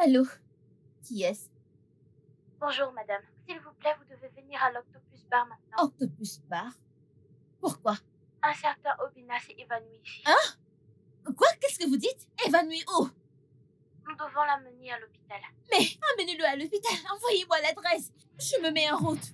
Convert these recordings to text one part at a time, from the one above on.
Allô? Qui est-ce? Bonjour, madame. S'il vous plaît, vous devez venir à l'Octopus Bar maintenant. Octopus Bar? Pourquoi? Un certain Obina s'est évanoui ici. Hein? Quoi? Qu'est-ce que vous dites? Évanoui où? Nous devons l'amener à l'hôpital. Mais amenez-le à l'hôpital. Envoyez-moi l'adresse. Je me mets en route.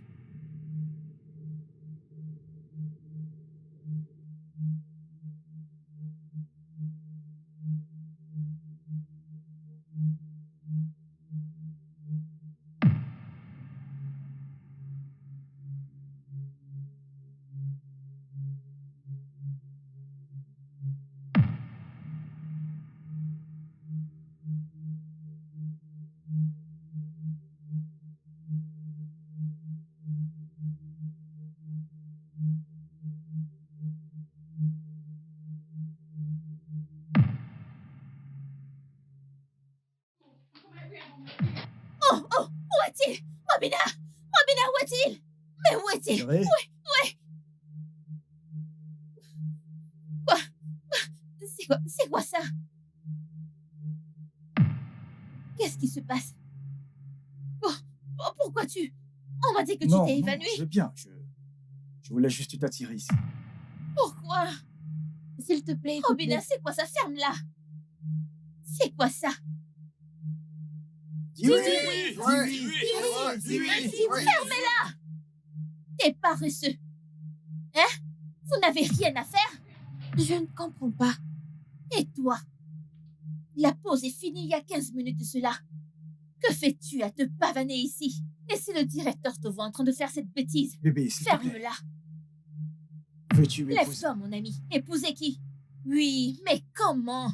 Oh, où est-il? Obina! Obina, où est-il? Mais où est-il? Chérie? Ouais. Quoi? C'est quoi ça? Qu'est-ce qui se passe? Pourquoi tu... On m'a dit que tu t'es évanoui. Non, je vais bien. Je voulais juste t'attirer ici. Pourquoi? S'il te plaît, Obina, c'est quoi ça? Ferme-la. C'est quoi ça? Dis oui! Fermez-la! T'es paresseux. Hein? Vous n'avez rien à faire? Je ne comprends pas. Et toi? La pause est finie il y a 15 minutes de cela. Que fais-tu à te pavaner ici? Et si le directeur te voit en train de faire cette bêtise? Bébé, s'il te plaît. Ferme-la. Veux-tu m'épouser? Lève-toi, mon ami. Épouser qui? Oui, mais comment?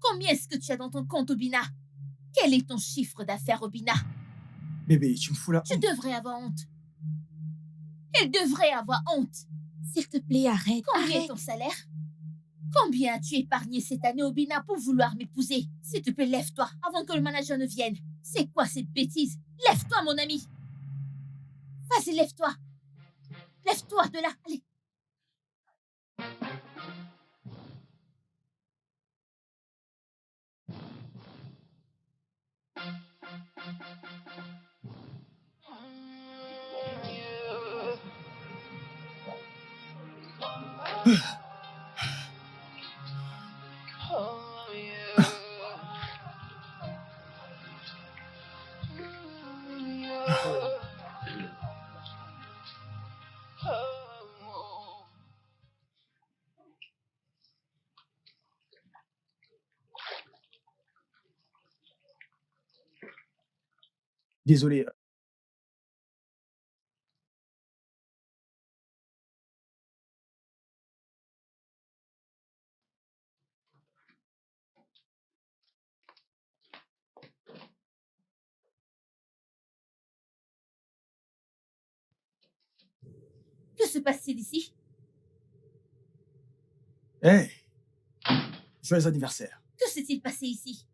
Combien est-ce que tu as dans ton compte, Obina? Quel est ton chiffre d'affaires, Obina? Bébé, tu me fous la Tu honte. devrais avoir honte. Elle devrait avoir honte. S'il te plaît, arrête. Combien est ton salaire? Combien as-tu épargné cette année, Obina, pour vouloir m'épouser? S'il te plaît, lève-toi avant que le manager ne vienne. C'est quoi cette bêtise? Lève-toi, mon ami. Vas-y, lève-toi. Lève-toi de là. Allez. Désolé. Que se passe-t-il ici? Hey! Joyeux anniversaire. Que s'est-il passé ici?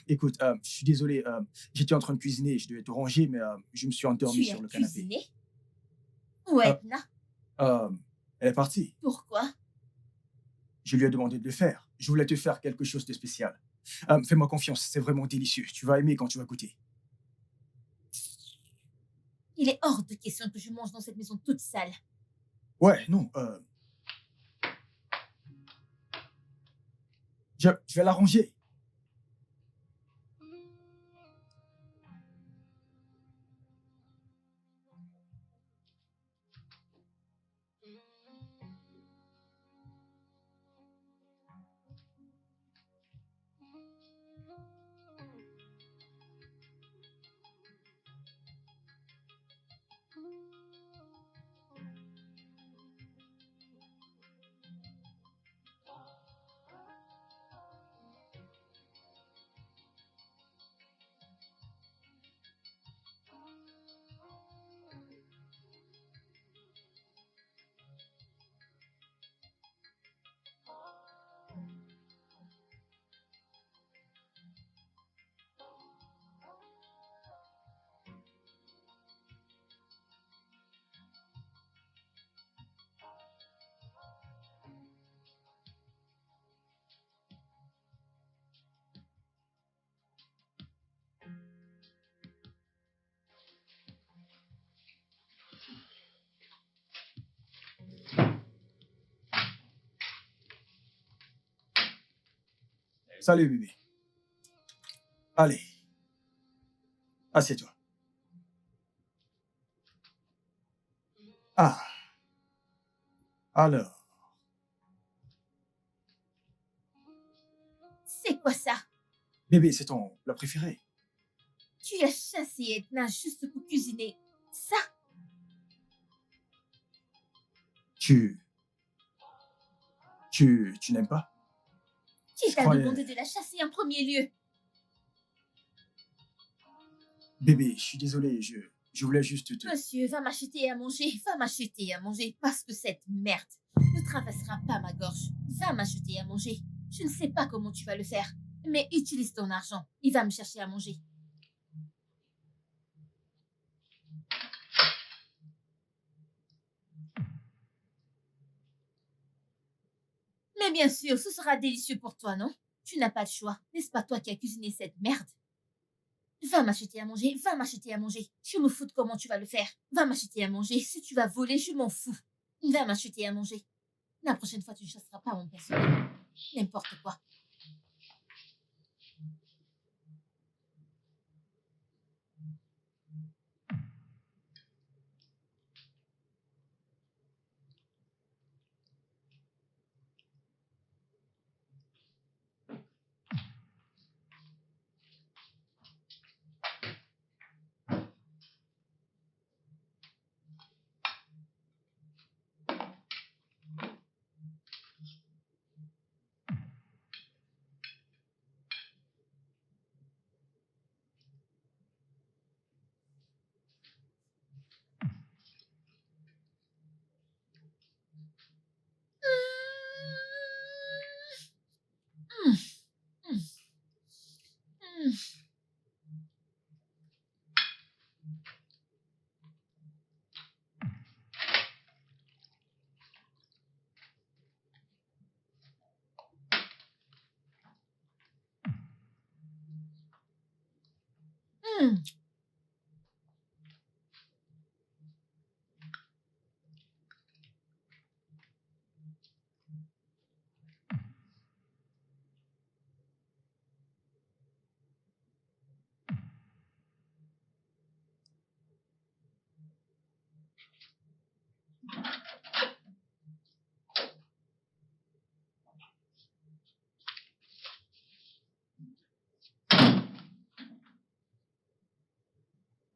Écoute, je suis désolé. J'étais en train de cuisiner. Je devais te ranger, mais je me suis endormi sur le canapé. Cuisiné? Où est Edna? Elle est partie. Pourquoi? Je lui ai demandé de le faire. Je voulais te faire quelque chose de spécial. Fais-moi confiance, c'est vraiment délicieux. Tu vas aimer quand tu vas goûter. Il est hors de question que je mange dans cette maison toute sale. Ouais, non. Je vais la ranger. Salut, bébé. Allez, assieds-toi. Ah, alors, C'est quoi ça? bébé, c'est ton plat préféré. Tu as chassé Edna juste pour cuisiner ça? Tu... Tu n'aimes pas? Qui Je t'a croyais... demandé de la chasser en premier lieu? Bébé, je suis désolé, je voulais juste te... Monsieur, va m'acheter à manger, va m'acheter à manger, parce que cette merde ne traversera pas ma gorge. Va m'acheter à manger. Je ne sais pas comment tu vas le faire, mais utilise ton argent. Il va me chercher à manger. Mais bien sûr, ce sera délicieux pour toi, non? Tu n'as pas de choix. N'est-ce pas toi qui as cuisiné cette merde? Va m'acheter à manger, va m'acheter à manger. Je me fous de comment tu vas le faire. Va m'acheter à manger. Si tu vas voler, je m'en fous. Va m'acheter à manger. La prochaine fois, tu ne chasseras pas mon personnel. N'importe quoi. Hum, hum, hum. Hum.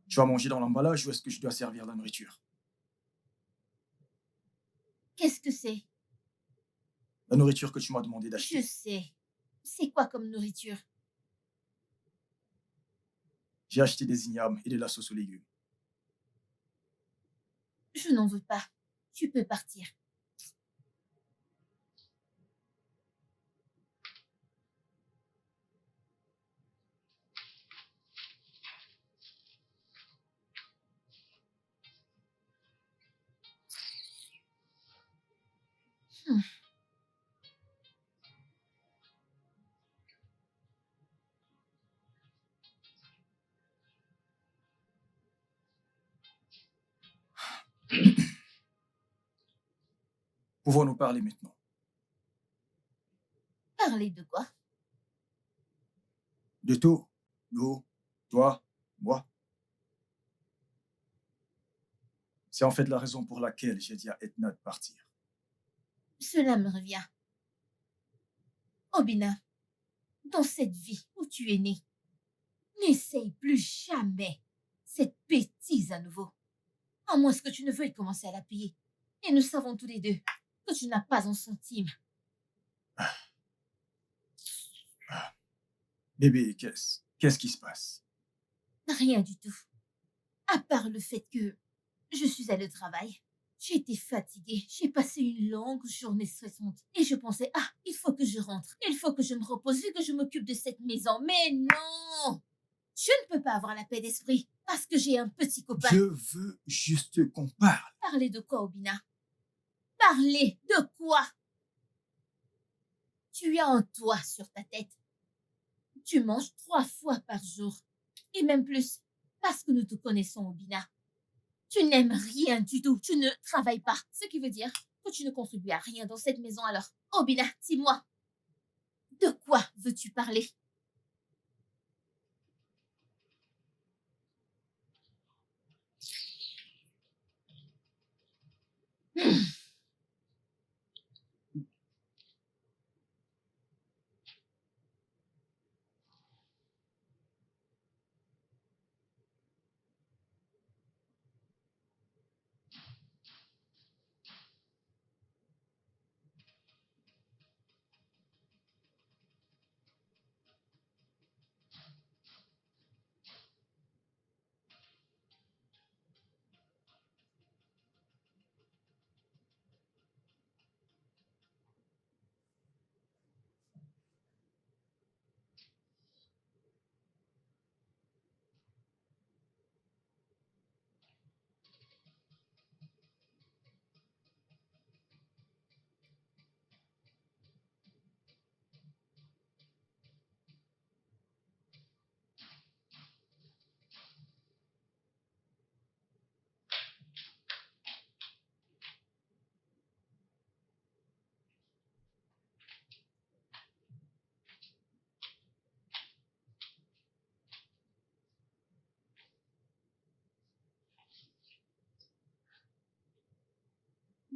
Tu vas manger dans l'emballage ou est-ce que je dois servir la nourriture? Qu'est-ce que c'est? La nourriture que tu m'as demandé Je d'acheter. sais. C'est quoi comme nourriture? J'ai acheté des ignames et de la sauce aux légumes. Je n'en veux pas. Tu peux partir. Hum. Pouvons-nous parler maintenant? Parler de quoi? De tout? Nous, toi, moi? C'est en fait la raison pour laquelle j'ai dit à Edna de partir. Cela me revient. Obina, dans cette vie où tu es né, n'essaye plus jamais cette bêtise à nouveau. À moins que tu ne veuilles commencer à la payer. Et nous savons tous les deux que tu n'as pas un centime. Bébé, qu'est-ce qui se passe? Rien du tout. À part le fait que je suis allée au travail. J'ai été fatiguée. J'ai passé une longue journée stressante. Et je pensais, ah, il faut que je rentre. Il faut que je me repose et que je m'occupe de cette maison. Mais non! Je ne peux pas avoir la paix d'esprit parce que j'ai un petit copain. Je veux juste qu'on parle. Parler de quoi, Obina? Parler de quoi? Tu as un toit sur ta tête. Tu manges 3 fois par jour. Et même plus. Parce que nous te connaissons, Obina. Tu n'aimes rien du tout. Tu ne travailles pas. Ce qui veut dire que tu ne contribues à rien dans cette maison alors. Obina, dis-moi. De quoi veux-tu parler? Hmm.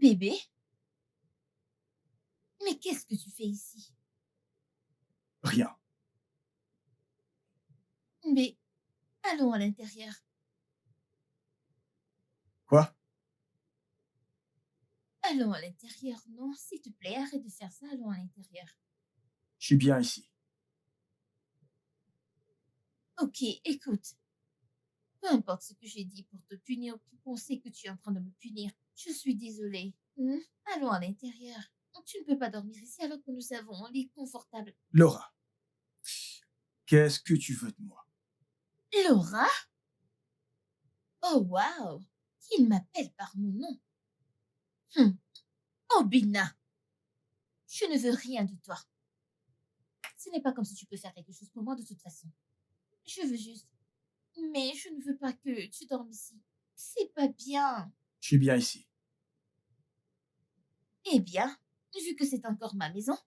Bébé? Mais qu'est-ce que tu fais ici? Rien. Mais allons à l'intérieur. Quoi? Allons à l'intérieur. Non, s'il te plaît, arrête de faire ça. Allons à l'intérieur. Je suis bien ici. Ok, écoute. Peu importe ce que j'ai dit pour te punir ou pour penser que tu es en train de me punir, je suis désolée. Allons à l'intérieur. Tu ne peux pas dormir ici alors que nous avons un lit confortable. Laura, qu'est-ce que tu veux de moi? Laura? Oh, waouh! Il m'appelle par mon nom. Oh, Bina! Je ne veux rien de toi. Ce n'est pas comme si tu peux faire quelque chose pour moi de toute façon. Je veux juste... Mais je ne veux pas que tu dormes ici. C'est pas bien. Je suis bien ici. Eh bien, vu que c'est encore ma maison,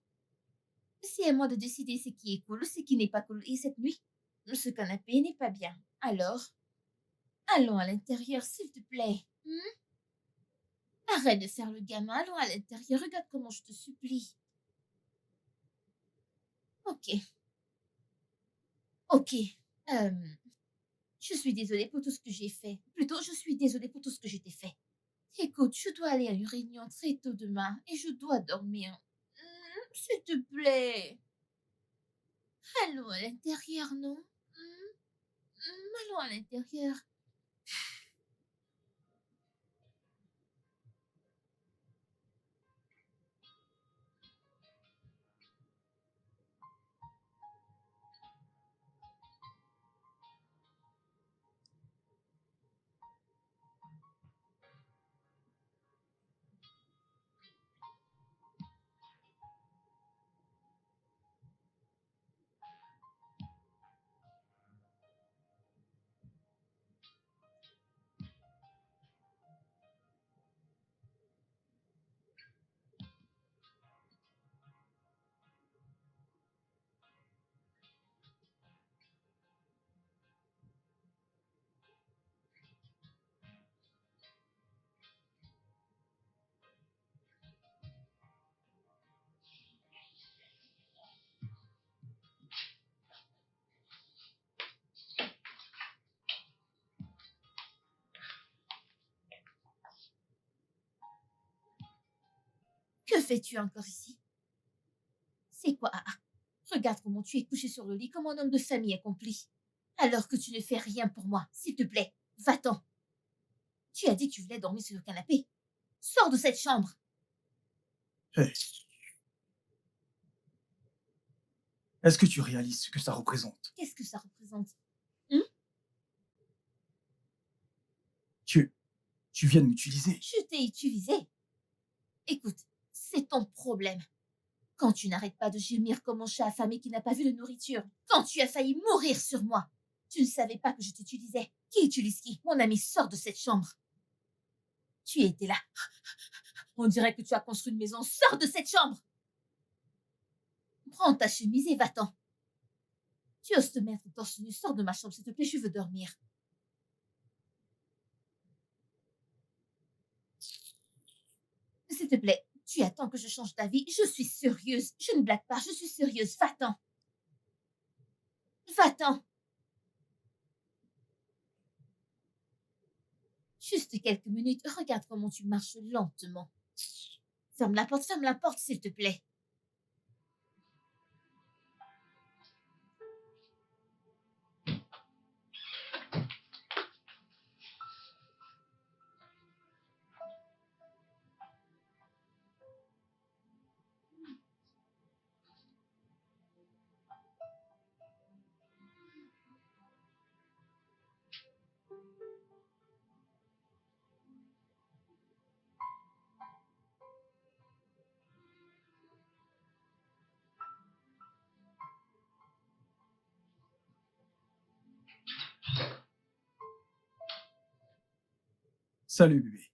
c'est à moi de décider ce qui est cool, ce qui n'est pas cool. Et cette nuit, ce canapé n'est pas bien. Alors, allons à l'intérieur, s'il te plaît. Arrête de faire le gamin, allons à l'intérieur. Regarde comment je te supplie. Ok. Ok. Je suis désolée pour tout ce que j'ai fait. Plutôt, je suis désolée pour tout ce que je t'ai fait. Écoute, je dois aller à une réunion très tôt demain et je dois dormir. S'il te plaît. Allons à l'intérieur, non? Allons à l'intérieur. Que fais-tu encore ici? C'est quoi? Regarde comment tu es couché sur le lit comme un homme de famille accompli. Alors que tu ne fais rien pour moi. S'il te plaît, va-t'en. Tu as dit que tu voulais dormir sur le canapé. Sors de cette chambre. Hey. Est-ce que tu réalises ce que ça représente? Qu'est-ce que ça représente? Tu viens de m'utiliser. Je t'ai utilisé. Écoute, c'est ton problème. Quand tu n'arrêtes pas de gémir comme un chat affamé qui n'a pas vu de nourriture. Quand tu as failli mourir sur moi. Tu ne savais pas que je t'utilisais. Qui utilise qui? Mon ami, sors de cette chambre. Tu étais là. On dirait que tu as construit une maison. Sors de cette chambre. Prends ta chemise et va-t'en. Tu oses te mettre torse nu, sors de ma chambre, s'il te plaît, je veux dormir. S'il te plaît, tu attends que je change d'avis. Je suis sérieuse. Je ne blague pas, je suis sérieuse. Va-t'en. Va-t'en. Juste quelques minutes. Regarde comment tu marches lentement. Ferme la porte, s'il te plaît. Salut, bébé.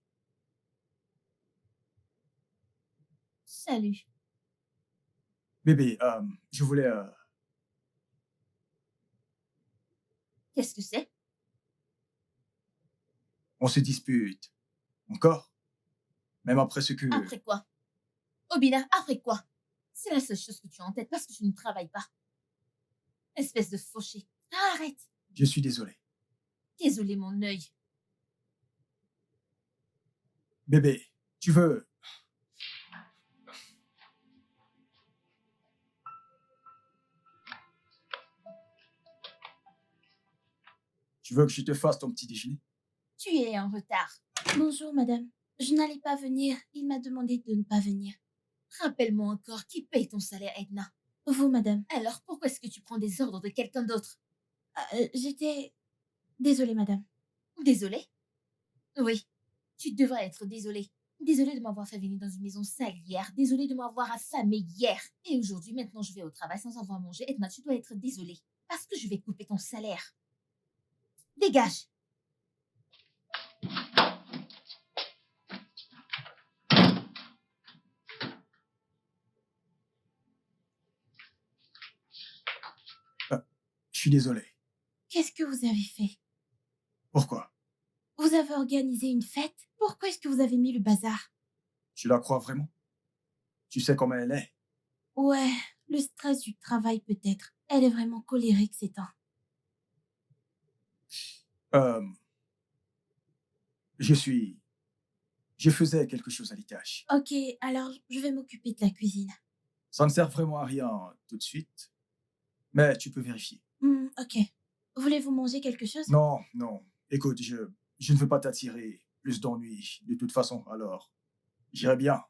Salut. Bébé, je voulais... Qu'est-ce que c'est? on se dispute. Encore? Même après ce que... Après quoi? Obina, après quoi? C'est la seule chose que tu as en tête parce que tu ne travailles pas. Espèce de fauché. Arrête. Je suis désolé. Désolé, mon œil. Bébé, tu veux... Tu veux que je te fasse ton petit déjeuner? Tu es en retard. Bonjour, madame. Je n'allais pas venir. Il m'a demandé de ne pas venir. Rappelle-moi encore qui paye ton salaire, Edna. Vous, madame. Alors pourquoi est-ce que tu prends des ordres de quelqu'un d'autre? J'étais... Désolée, madame. Désolée? Oui, tu devrais être désolée. Désolée de m'avoir fait venir dans une maison sale hier. Désolée de m'avoir affamée hier. Et aujourd'hui, maintenant, je vais au travail sans avoir mangé. Edna, tu dois être désolée. Parce que je vais couper ton salaire. Dégage! Je suis désolé. Qu'est-ce que vous avez fait? Pourquoi? Vous avez organisé une fête? Pourquoi est-ce que vous avez mis le bazar? Tu la crois vraiment? Tu sais comment elle est? Ouais, le stress du travail peut-être. Elle est vraiment colérique ces temps. Je faisais quelque chose à l'étage. Ok, alors je vais m'occuper de la cuisine. Ça ne sert vraiment à rien tout de suite, mais tu peux vérifier. Ok. Voulez-vous manger quelque chose? Non, non. Écoute, je ne veux pas t'attirer plus d'ennuis de toute façon, alors j'irai bien.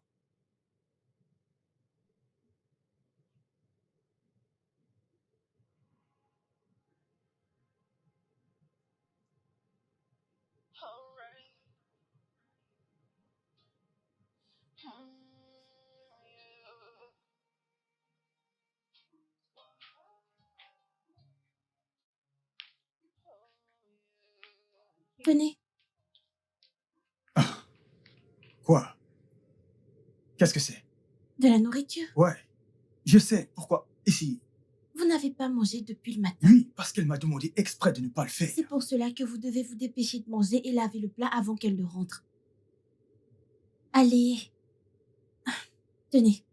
Venez. Quoi? Qu'est-ce que c'est? De la nourriture. Ouais, je sais. Pourquoi? Ici. Vous n'avez pas mangé depuis le matin. Oui, parce qu'elle m'a demandé exprès de ne pas le faire. C'est pour cela que vous devez vous dépêcher de manger et laver le plat avant qu'elle ne rentre. Allez. Tenez.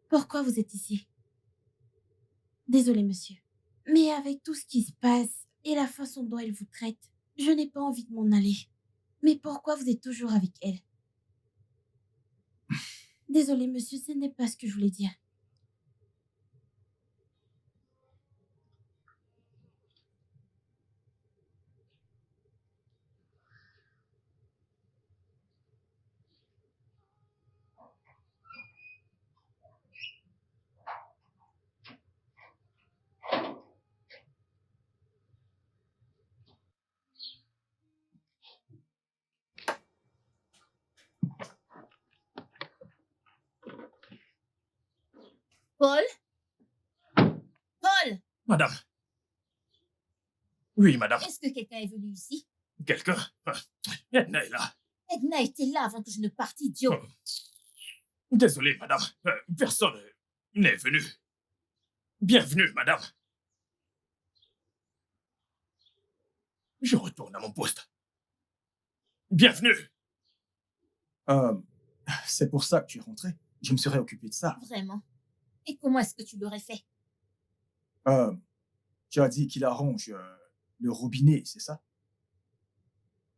Pourquoi vous êtes ici? Désolé, monsieur. Mais avec tout ce qui se passe et la façon dont elle vous traite, je n'ai pas envie de m'en aller. Mais pourquoi vous êtes toujours avec elle? Désolé, monsieur, ce n'est pas ce que je voulais dire. Paul? Paul! Madame. Oui, madame. Est-ce que quelqu'un est venu ici? Quelqu'un? Edna est là. Edna était là avant que je ne parte, idiot. Oh. Désolé, madame. Personne n'est venu. Bienvenue, madame. Je retourne à mon poste. Bienvenue. C'est pour ça que tu es rentré. Je me serais occupé de ça. Vraiment. Et comment est-ce que tu l'aurais fait? Tu as dit qu'il arrange le robinet, c'est ça?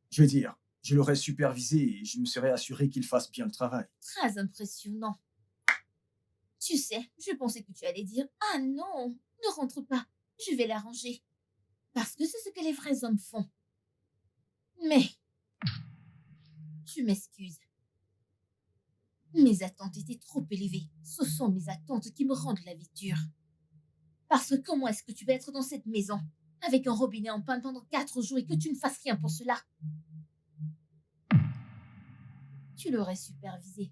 Je veux dire, je l'aurais supervisé et je me serais assuré qu'il fasse bien le travail. Très impressionnant. Tu sais, je pensais que tu allais dire « Ah non, ne rentre pas, je vais l'arranger. » Parce que c'est ce que les vrais hommes font. Mais, tu m'excuses. Mes attentes étaient trop élevées. Ce sont mes attentes qui me rendent la vie dure. Parce que comment est-ce que tu vas être dans cette maison avec un robinet en panne pendant 4 jours et que tu ne fasses rien pour cela? Tu l'aurais supervisé.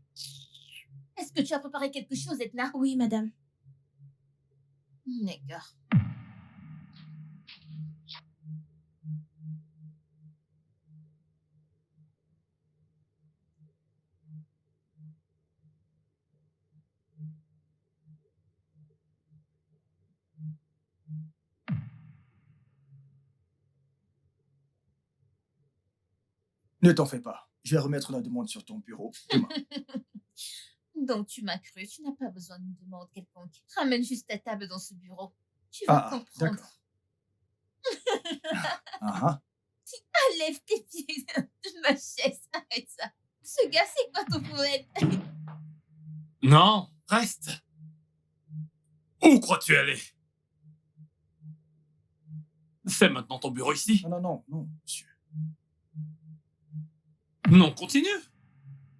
Est-ce que tu as préparé quelque chose, Edna? Oui, madame. D'accord. Ne t'en fais pas. Je vais remettre la demande sur ton bureau demain. Donc tu m'as cru, tu n'as pas besoin d'une demande quelconque. Ramène juste ta table dans ce bureau. Tu vas comprendre. D'accord. Ah, Lève tes pieds de ma chaise, arrête ça. Ce gars, c'est quoi ton problème? Non, reste. Où crois-tu aller? C'est maintenant ton bureau ici? non, monsieur. Non, continue.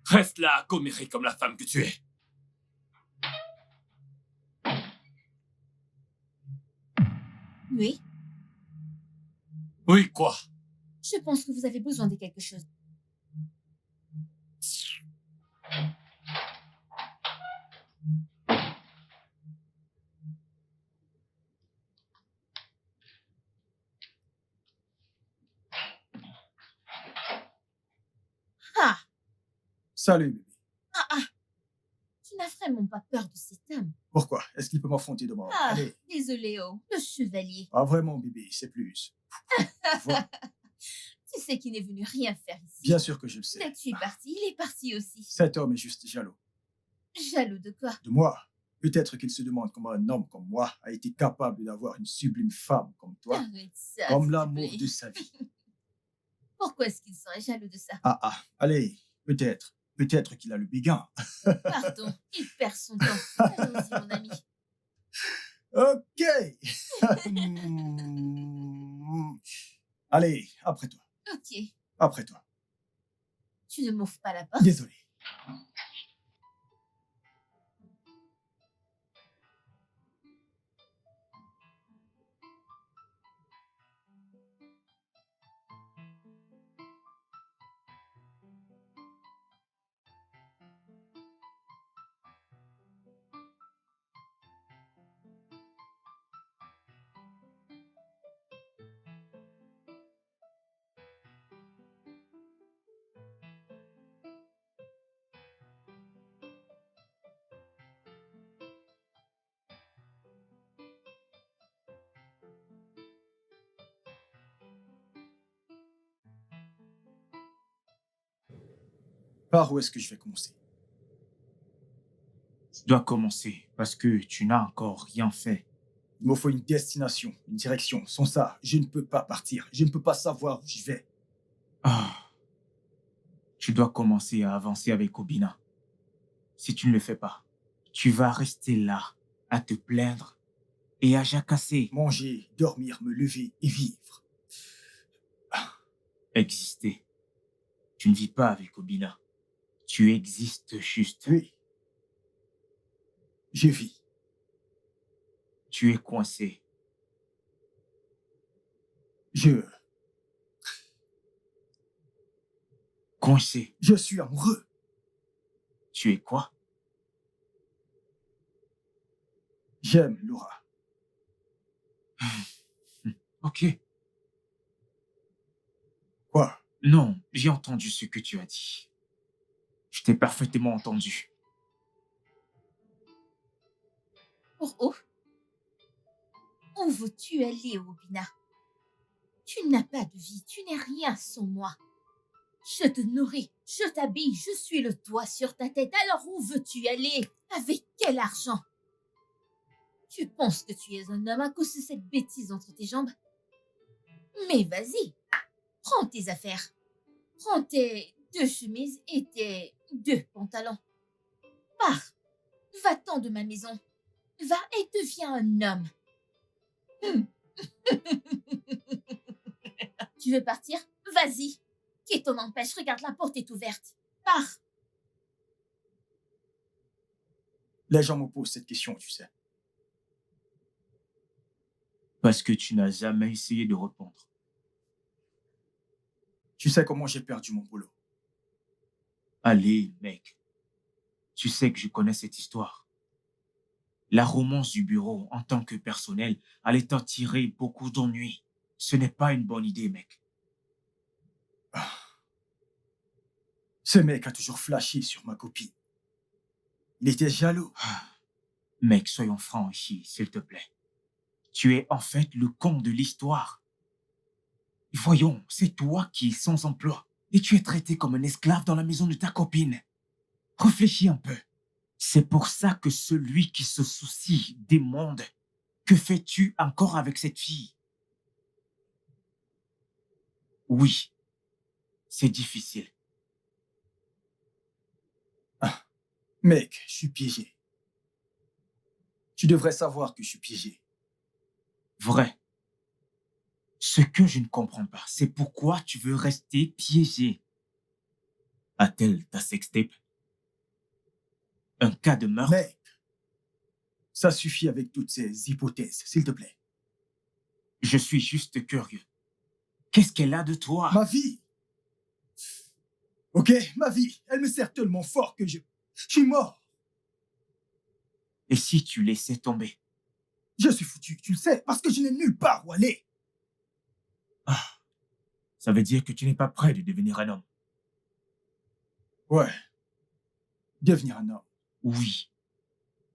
Reste là à commérer comme la femme que tu es. Oui, Oui, quoi? je pense que vous avez besoin de quelque chose. Ah, Salut, bébé. tu n'as vraiment pas peur de cet homme. Pourquoi? Est-ce qu'il peut m'affronter demain? Ah, Allez. désolé, oh, le chevalier. Ah, vraiment, bébé, c'est plus. Voilà. Tu sais qu'il n'est venu rien faire ici. Bien sûr que je le sais. Dès que tu es parti, il est parti aussi. Cet homme est juste jaloux. Jaloux de quoi? De moi. Peut-être qu'il se demande comment un homme comme moi a été capable d'avoir une sublime femme comme toi, Arrête ça, comme s'il te l'amour plaît. de sa vie. Pourquoi est-ce qu'il serait jaloux de ça? Allez, peut-être. Peut-être qu'il a le béguin. Pardon, il perd son temps. Allons-y, mon ami. Ok. Hmm. Allez, après toi. Ok, Après toi. tu ne m'ouvres pas la porte. Désolé. Par où est-ce que je vais commencer? Tu dois commencer parce que tu n'as encore rien fait. Il me faut une destination, une direction. Sans ça, je ne peux pas partir. Je ne peux pas savoir où j'y vais. Tu dois commencer à avancer avec Obina. Si tu ne le fais pas, tu vas rester là, à te plaindre et à jacasser. Manger, dormir, me lever et vivre. Exister. Tu ne vis pas avec Obina. Tu existes juste. Oui. Je vis. Tu es coincé. Coincé. Je suis amoureux. Tu es quoi? J'aime Laura. Ok. Quoi? Non, j'ai entendu ce que tu as dit. Je t'ai parfaitement entendu. Oh oh, où veux-tu aller, Obina? Tu n'as pas de vie, tu n'es rien sans moi. Je te nourris, je t'habille, je suis le toit sur ta tête. Alors où veux-tu aller? Avec quel argent? Tu penses que tu es un homme à cause de cette bêtise entre tes jambes? Mais vas-y, prends tes affaires. Prends tes 2 chemises et tes 2 pantalons. Pars, va-t'en de ma maison. Va et deviens un homme. Tu veux partir? Vas-y. Qui t'en empêche? Regarde, la porte est ouverte. Pars. Les gens me posent cette question, tu sais. Parce que tu n'as jamais essayé de répondre. Tu sais comment j'ai perdu mon boulot. Allez, mec. Tu sais que je connais cette histoire. La romance du bureau en tant que personnel allait t'en tirer beaucoup d'ennuis. Ce n'est pas une bonne idée, mec. Ce mec a toujours flashé sur ma copine. Il était jaloux. Mec, soyons francs ici, s'il te plaît. Tu es en fait le con de l'histoire. Voyons, c'est toi qui es sans emploi. Et tu es traité comme un esclave dans la maison de ta copine. Réfléchis un peu. C'est pour ça que celui qui se soucie des mondes, que fais-tu encore avec cette fille? Oui, c'est difficile. Mec, je suis piégé. Tu devrais savoir que je suis piégé. Vrai. Ce que je ne comprends pas, c'est pourquoi tu veux rester piégé. A-t-elle ta sextape? Un cas de meurtre? Mec, ça suffit avec toutes ces hypothèses, s'il te plaît. Je suis juste curieux. Qu'est-ce qu'elle a de toi? Ma vie. Ok, ma vie, elle me sert tellement fort que je suis mort. Et si tu laissais tomber? Je suis foutu, tu le sais, parce que je n'ai nulle part où aller. Ah, ça veut dire que tu n'es pas prêt de devenir un homme. Ouais. Devenir un homme. Oui.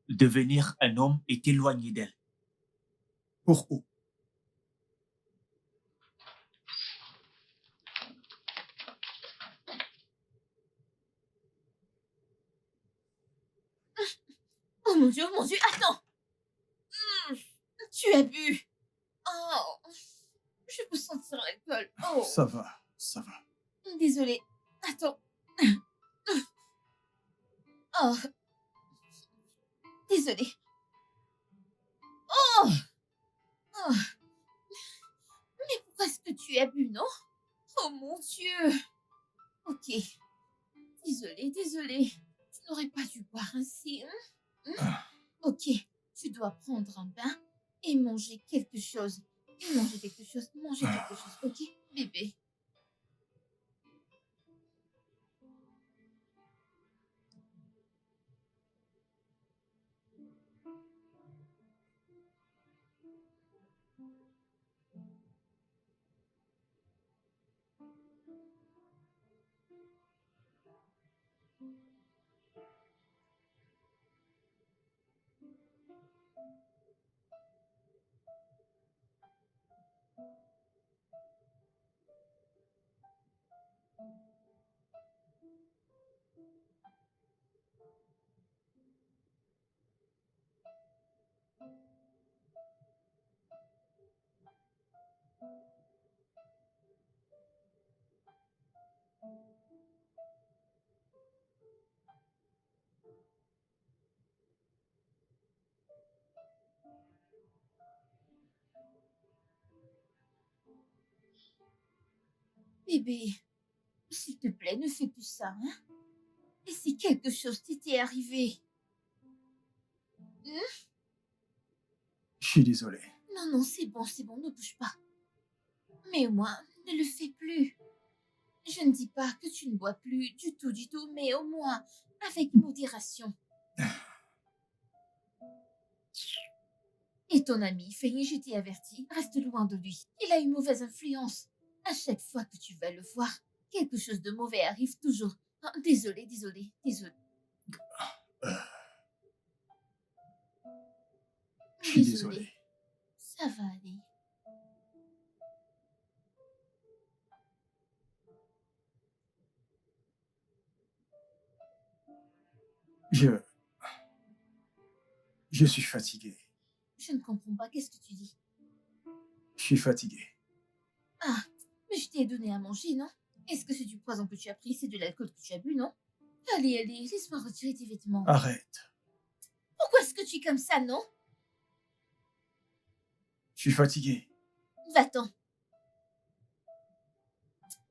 Devenir un homme et t'éloigner d'elle. Pour où? Oh mon Dieu, attends. Tu as bu. Oh, je peux sentir l'alcool. Oh, Ça va, ça va. désolée. Attends. Oh, désolée. Oh, oh. Mais pourquoi est-ce que tu as bu, non? Oh mon Dieu. Ok. Désolée. Tu n'aurais pas dû boire ainsi. Ah. Ok, tu dois prendre un bain et manger quelque chose. Manger quelque chose, ok, bébé? Bébé, s'il te plaît, ne fais plus ça, hein? Et si quelque chose t'était arrivé? Je suis désolé. Non, c'est bon, ne bouge pas. Mais au moins, ne le fais plus. Je ne dis pas que tu ne bois plus du tout, mais au moins, avec modération. Et ton ami, Fanny, je t'ai averti, reste loin de lui. Il a une mauvaise influence. À chaque fois que tu vas le voir, quelque chose de mauvais arrive toujours. Ah, désolée. Euh, je suis désolé. Ça va aller. Je suis fatigué. Je ne comprends pas. Qu'est-ce que tu dis? Je suis fatigué. Ah, mais je t'ai donné à manger, non? Est-ce que c'est du poison que tu as pris? C'est de l'alcool que tu as bu, non? Allez, laisse-moi retirer tes vêtements. Arrête. Pourquoi est-ce que tu es comme ça, non? Je suis fatigué. Va-t'en.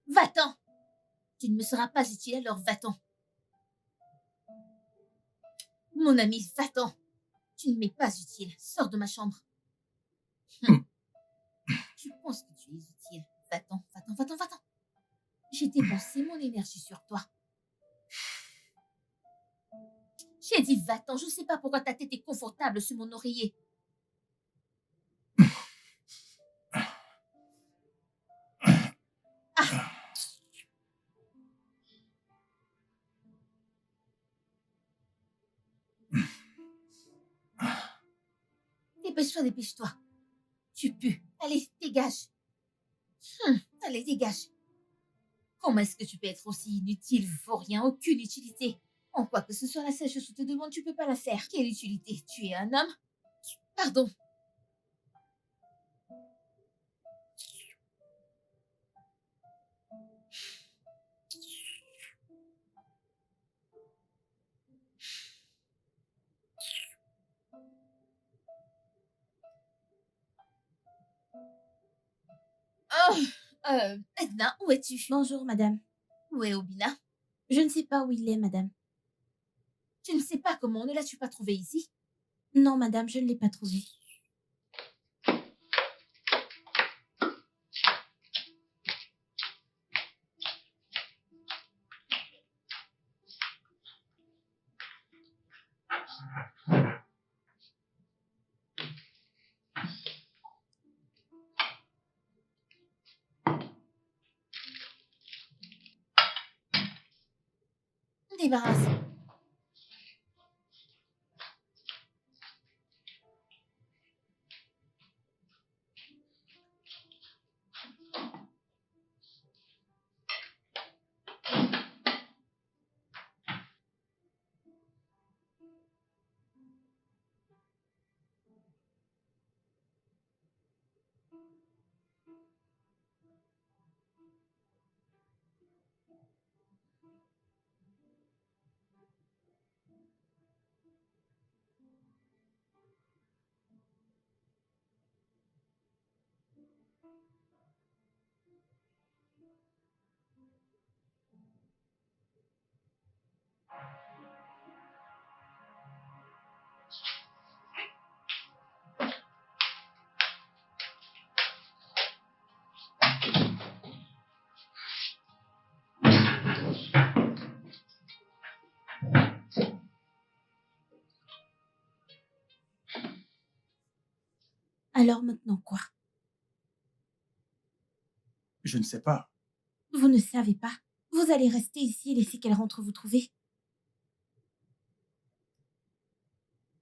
Va-t'en. Tu ne me seras pas utile, alors va-t'en. Mon ami, va-t'en. Tu ne m'es pas utile. Sors de ma chambre. Tu penses que tu es utile. Va-t'en. J'ai dépensé mon énergie sur toi. J'ai dit va-t'en. Je ne sais pas pourquoi ta tête est confortable sur mon oreiller. Dépêche-toi. Tu pues. Allez, dégage. Allez, dégage. Comment est-ce que tu peux être aussi inutile, vaut rien, aucune utilité? En quoi que ce soit la seule chose que je te demande, tu peux pas la faire. Quelle utilité? Tu es un homme? Pardon. Oh, Edna, où es-tu? Bonjour, madame. Où est Obina? Je ne sais pas où il est, madame. Tu ne sais pas comment ne l'as-tu pas trouvé ici? Non, madame, je ne l'ai pas trouvé. Débarrasse. Alors maintenant quoi? Je ne sais pas. Vous ne savez pas. Vous allez rester ici et laisser qu'elle rentre vous trouver.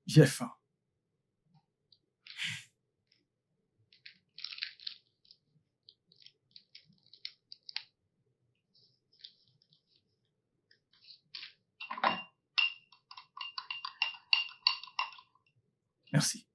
J'ai faim. Merci.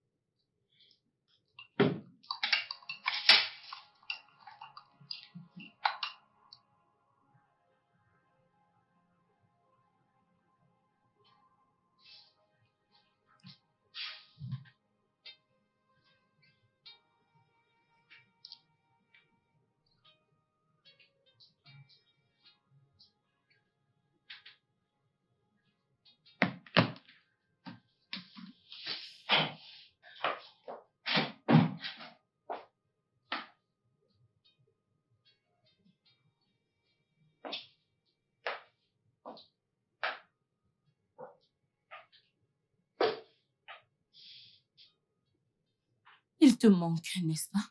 Il te manque, n'est-ce pas?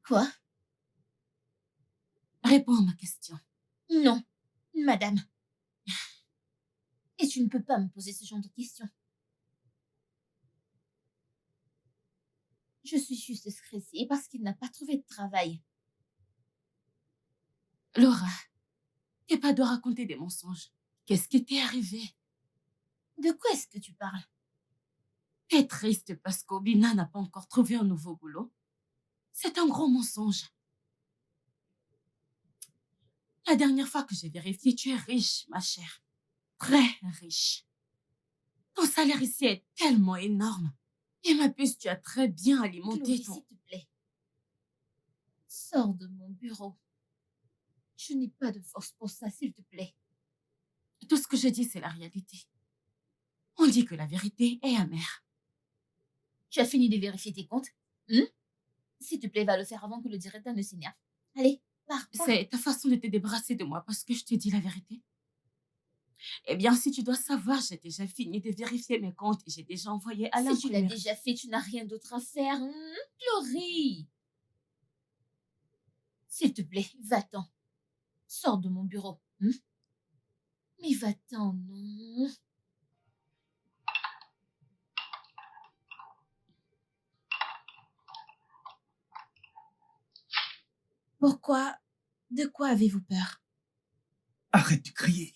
Quoi? Réponds à ma question. Non, madame. Et tu ne peux pas me poser ce genre de questions. Je suis juste stressée parce qu'il n'a pas trouvé de travail. Laura, t'es pas de raconter des mensonges. Qu'est-ce qui t'est arrivé? De quoi est-ce que tu parles? T'es triste parce qu'Obina n'a pas encore trouvé un nouveau boulot? C'est un gros mensonge. La dernière fois que j'ai vérifié, tu es riche, ma chère. Très riche. Ton salaire ici est tellement énorme. Et ma puce, tu as très bien alimenté Chloé, ton... s'il te plaît. Sors de mon bureau. Je n'ai pas de force pour ça, s'il te plaît. Tout ce que je dis, c'est la réalité. On dit que la vérité est amère. Tu as fini de vérifier tes comptes? S'il te plaît, va le faire avant que le directeur ne s'énerve. Allez, pars. C'est ta façon de te débarrasser de moi parce que je te dis la vérité. Eh bien, si tu dois savoir, j'ai déjà fini de vérifier mes comptes et j'ai déjà envoyé à Si tu l'as l'imprimerie. déjà fait, tu n'as rien d'autre à faire. Chloé. S'il te plaît, va-t'en. Sors de mon bureau. Mais va-t'en, non. Pourquoi? De quoi avez-vous peur? Arrête de crier.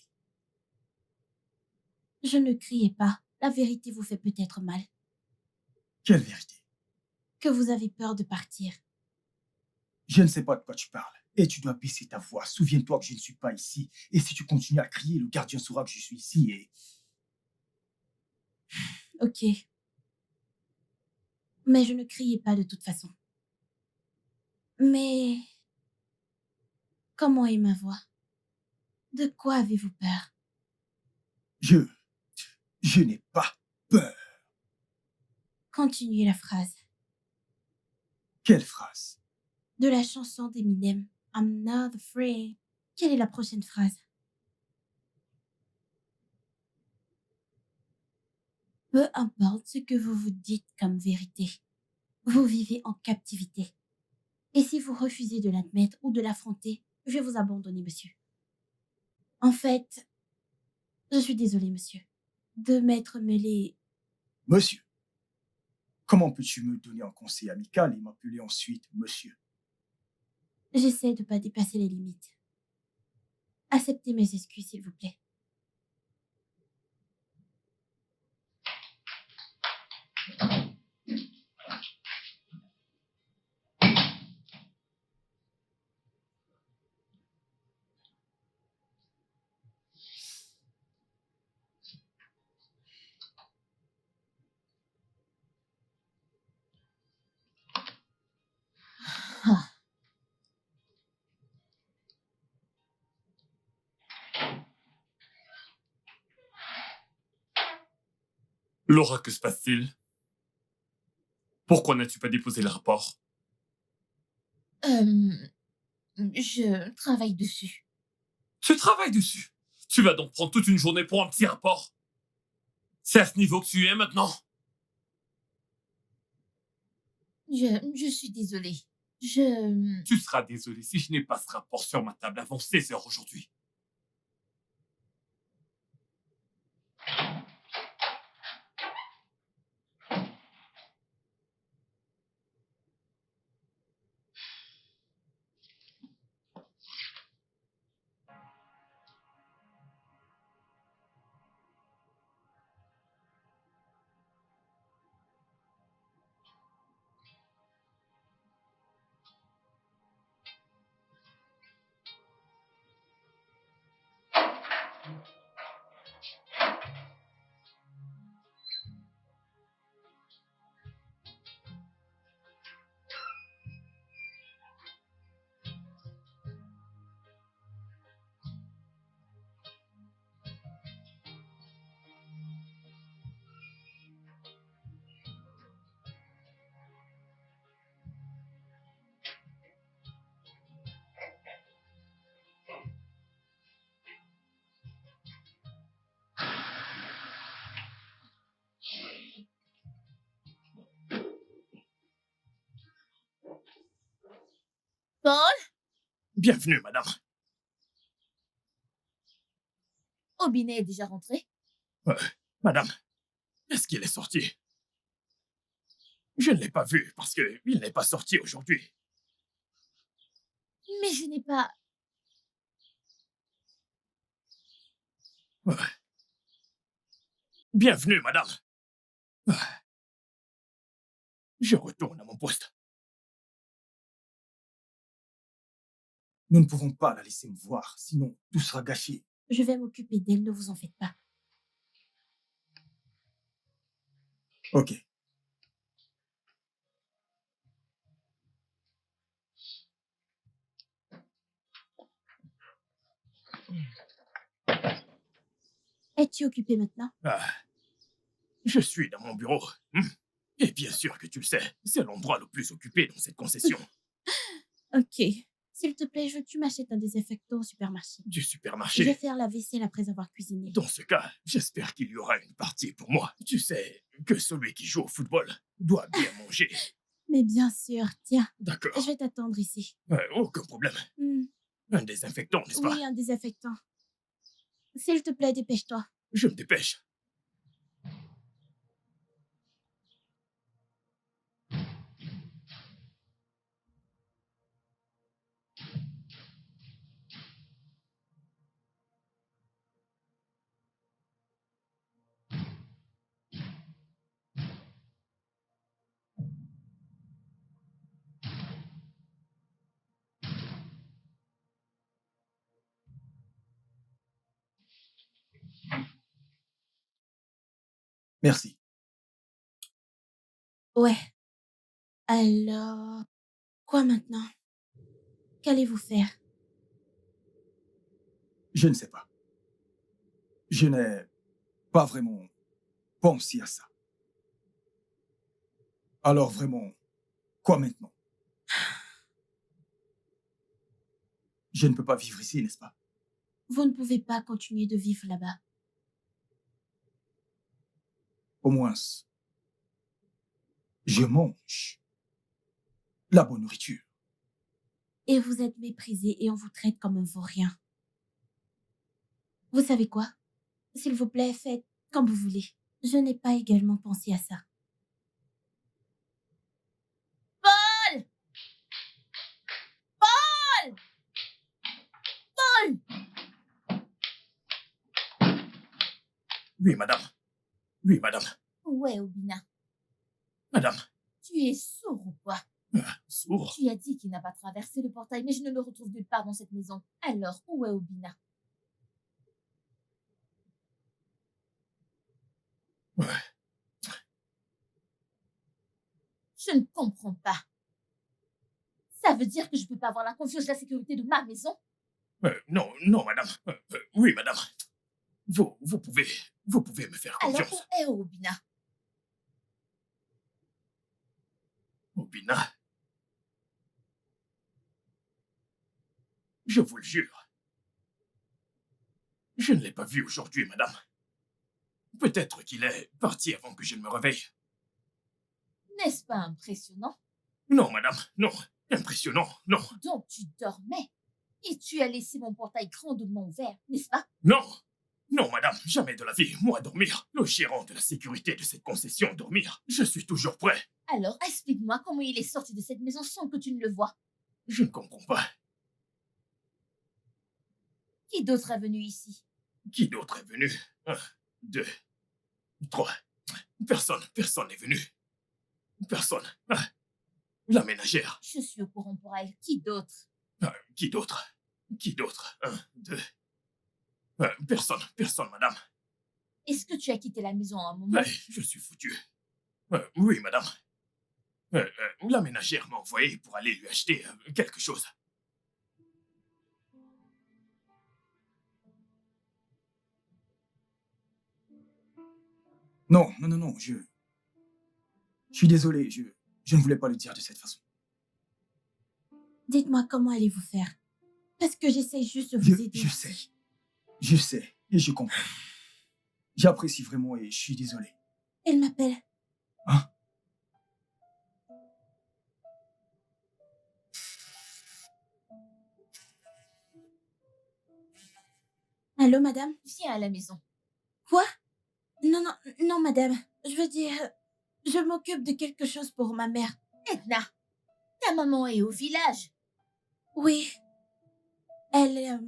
Je ne criais pas. La vérité vous fait peut-être mal. Quelle vérité? Que vous avez peur de partir. Je ne sais pas de quoi tu parles. Et tu dois baisser ta voix. Souviens-toi que je ne suis pas ici. Et si tu continues à crier, le gardien saura que je suis ici et... Ok. Mais je ne criais pas de toute façon. Mais... Comment est ma voix? De quoi avez-vous peur? Je n'ai pas peur. Continuez la phrase. Quelle phrase? De la chanson d'Eminem. I'm not afraid. Quelle est la prochaine phrase? Peu importe ce que vous vous dites comme vérité, vous vivez en captivité. Et si vous refusez de l'admettre ou de l'affronter, je vais vous abandonner, monsieur. En fait, je suis désolée, monsieur, de m'être mêlée. Monsieur, comment peux-tu me donner un conseil amical et m'appeler ensuite monsieur? J'essaie de ne pas dépasser les limites. Acceptez mes excuses, s'il vous plaît. Ah. Laura, que se passe-t-il? Pourquoi n'as-tu pas déposé le rapport? Je travaille dessus. Tu travailles dessus. Tu vas donc prendre toute une journée pour un petit rapport. C'est à ce niveau que tu es maintenant? Je suis désolée. Tu seras désolé si je n'ai pas ce rapport sur ma table avant 16 heures aujourd'hui. Paul, Bienvenue, madame. Aubinet est déjà rentré? Madame, est-ce qu'il est sorti? Je ne l'ai pas vu parce qu'il n'est pas sorti aujourd'hui. Mais je n'ai pas... Bienvenue, madame. Je retourne à mon poste. Nous ne pouvons pas la laisser me voir, sinon tout sera gâché. Je vais m'occuper d'elle, ne vous en faites pas. Ok. Es-tu occupé maintenant? Je suis dans mon bureau. Et bien sûr que tu le sais, c'est l'endroit le plus occupé dans cette concession. Ok. S'il te plaît, je veux que tu m'achètes un désinfectant au supermarché. Du Je vais supermarché. faire la vaisselle après avoir cuisiné. Dans ce cas, j'espère qu'il y aura une partie pour moi. Tu sais que celui qui joue au football doit bien manger. Mais bien sûr, tiens, D'accord. je vais t'attendre ici. Aucun problème. Hmm, Un désinfectant, n'est-ce pas? Oui, un désinfectant. S'il te plaît, dépêche-toi. Je me dépêche. Merci. Ouais. Alors, quoi maintenant? Qu'allez-vous faire? Je ne sais pas. Je n'ai pas vraiment pensé à ça. Alors vraiment, quoi maintenant? Je ne peux pas vivre ici, n'est-ce pas? Vous ne pouvez pas continuer de vivre là-bas. Au moins, je mange la bonne nourriture. Et vous êtes méprisé et on vous traite comme un vaurien. Vous savez quoi? S'il vous plaît, faites comme vous voulez. Je n'ai pas également pensé à ça. Paul! Paul! Paul! Oui, madame. Oui, madame. Ouais, Obina. Madame. Tu es sourd ou quoi? Sourd. Tu as dit qu'il n'a pas traversé le portail, mais je ne le retrouve nulle part dans cette maison. Alors, où est Obina? Ouais. Je ne comprends pas. Ça veut dire que je ne peux pas avoir la confiance de la sécurité de ma maison? Non, non, madame. Oui, madame. Vous pouvez me faire Alors, confiance. où est Obina? Obina. Je vous le jure. Je ne l'ai pas vu aujourd'hui, madame. Peut-être qu'il est parti avant que je ne me réveille. N'est-ce pas impressionnant? Non, madame, non. Impressionnant, non. Donc, tu dormais et tu as laissé mon portail grandement ouvert, n'est-ce pas? Non. Non, madame, jamais de la vie. Moi, dormir. Le gérant de la sécurité de cette concession, dormir. Je suis toujours prêt. Alors, explique-moi comment il est sorti de cette maison sans que tu ne le vois. Je ne comprends pas. Qui d'autre est venu ici? Qui d'autre est venu? 1, 2, 3. Personne n'est venu. Personne. La ménagère. Je suis au courant pour elle. Qui d'autre? Qui d'autre? Qui d'autre? 1, 2. Personne, madame. Est-ce que tu as quitté la maison à un moment? Je suis foutu. Oui, madame. La ménagère m'a envoyé pour aller lui acheter quelque chose. Non, non, non, non, je suis désolé, je ne voulais pas le dire de cette façon. Dites-moi comment allez-vous faire? Parce que j'essaie juste de vous aider. Je sais, et je comprends. J'apprécie vraiment et je suis désolé. Elle m'appelle. Hein? Allô, madame? Viens à la maison. Quoi? Non, non, non, madame. Je veux dire, je m'occupe de quelque chose pour ma mère. Edna, ta maman est au village. Oui, elle,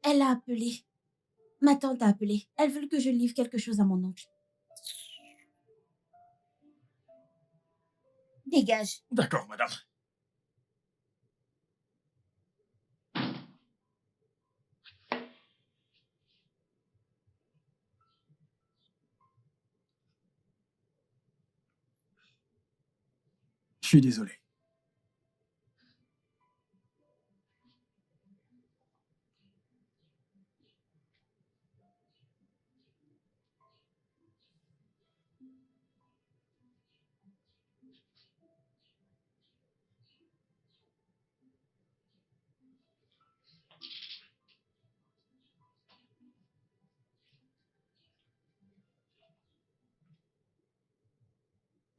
elle a appelé. Ma tante a appelé. Elle veut que je livre quelque chose à mon oncle. Dégage. D'accord, madame. Je suis désolé.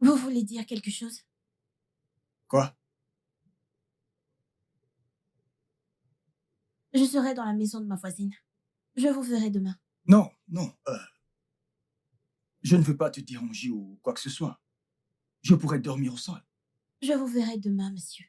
Vous voulez dire quelque chose? Quoi? Je serai dans la maison de ma voisine. Je vous verrai demain. Non, non. Je ne veux pas te déranger ou quoi que ce soit. Je pourrais dormir au sol. Je vous verrai demain, monsieur.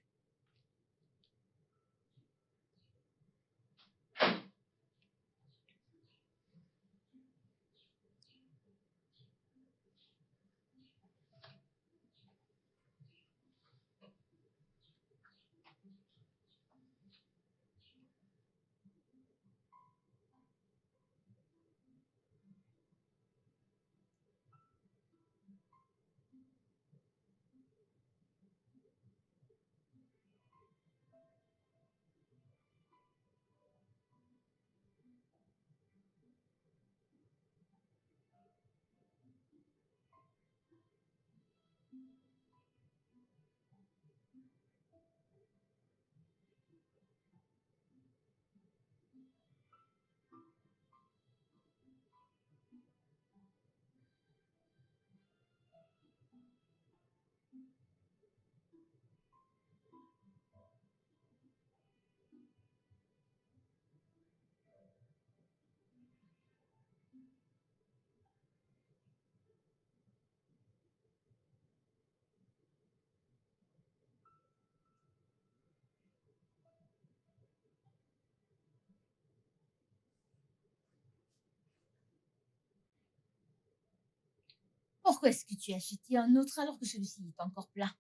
Pourquoi est-ce que tu as acheté un autre alors que celui-ci est encore plein?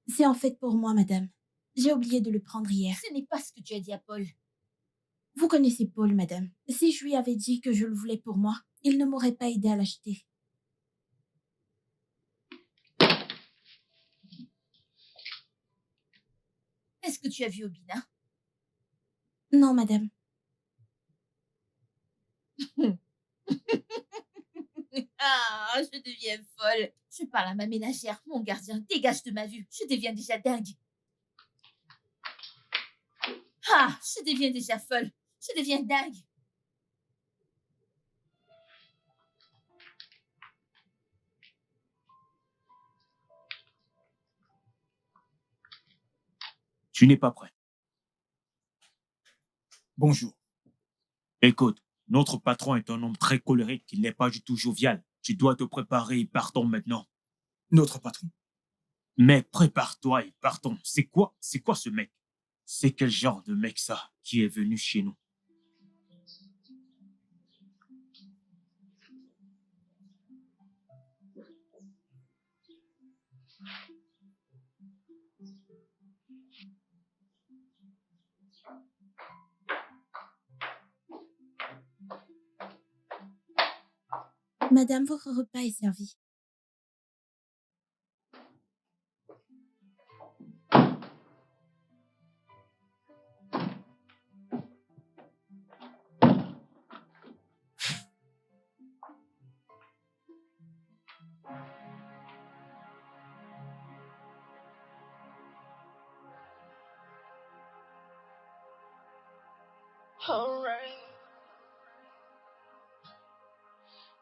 C'est en fait pour moi, madame. J'ai oublié de le prendre hier. Ce n'est pas ce que tu as dit à Paul. Vous connaissez Paul, madame. Si je lui avais dit que je le voulais pour moi, il ne m'aurait pas aidé à l'acheter. Est-ce que tu as vu Obina? Non, madame. Ah, je deviens folle. Je parle à ma ménagère, mon gardien, dégage de ma vue. Je deviens déjà dingue. Ah, je deviens déjà folle. Je deviens dingue. Tu n'es pas prêt. Bonjour. Écoute, notre patron est un homme très colérique, il n'est pas du tout jovial. Tu dois te préparer et partons maintenant. Notre patron. Mais prépare-toi et partons. C'est quoi ce mec? C'est quel genre de mec ça qui est venu chez nous? Madame, votre repas est servi. All right.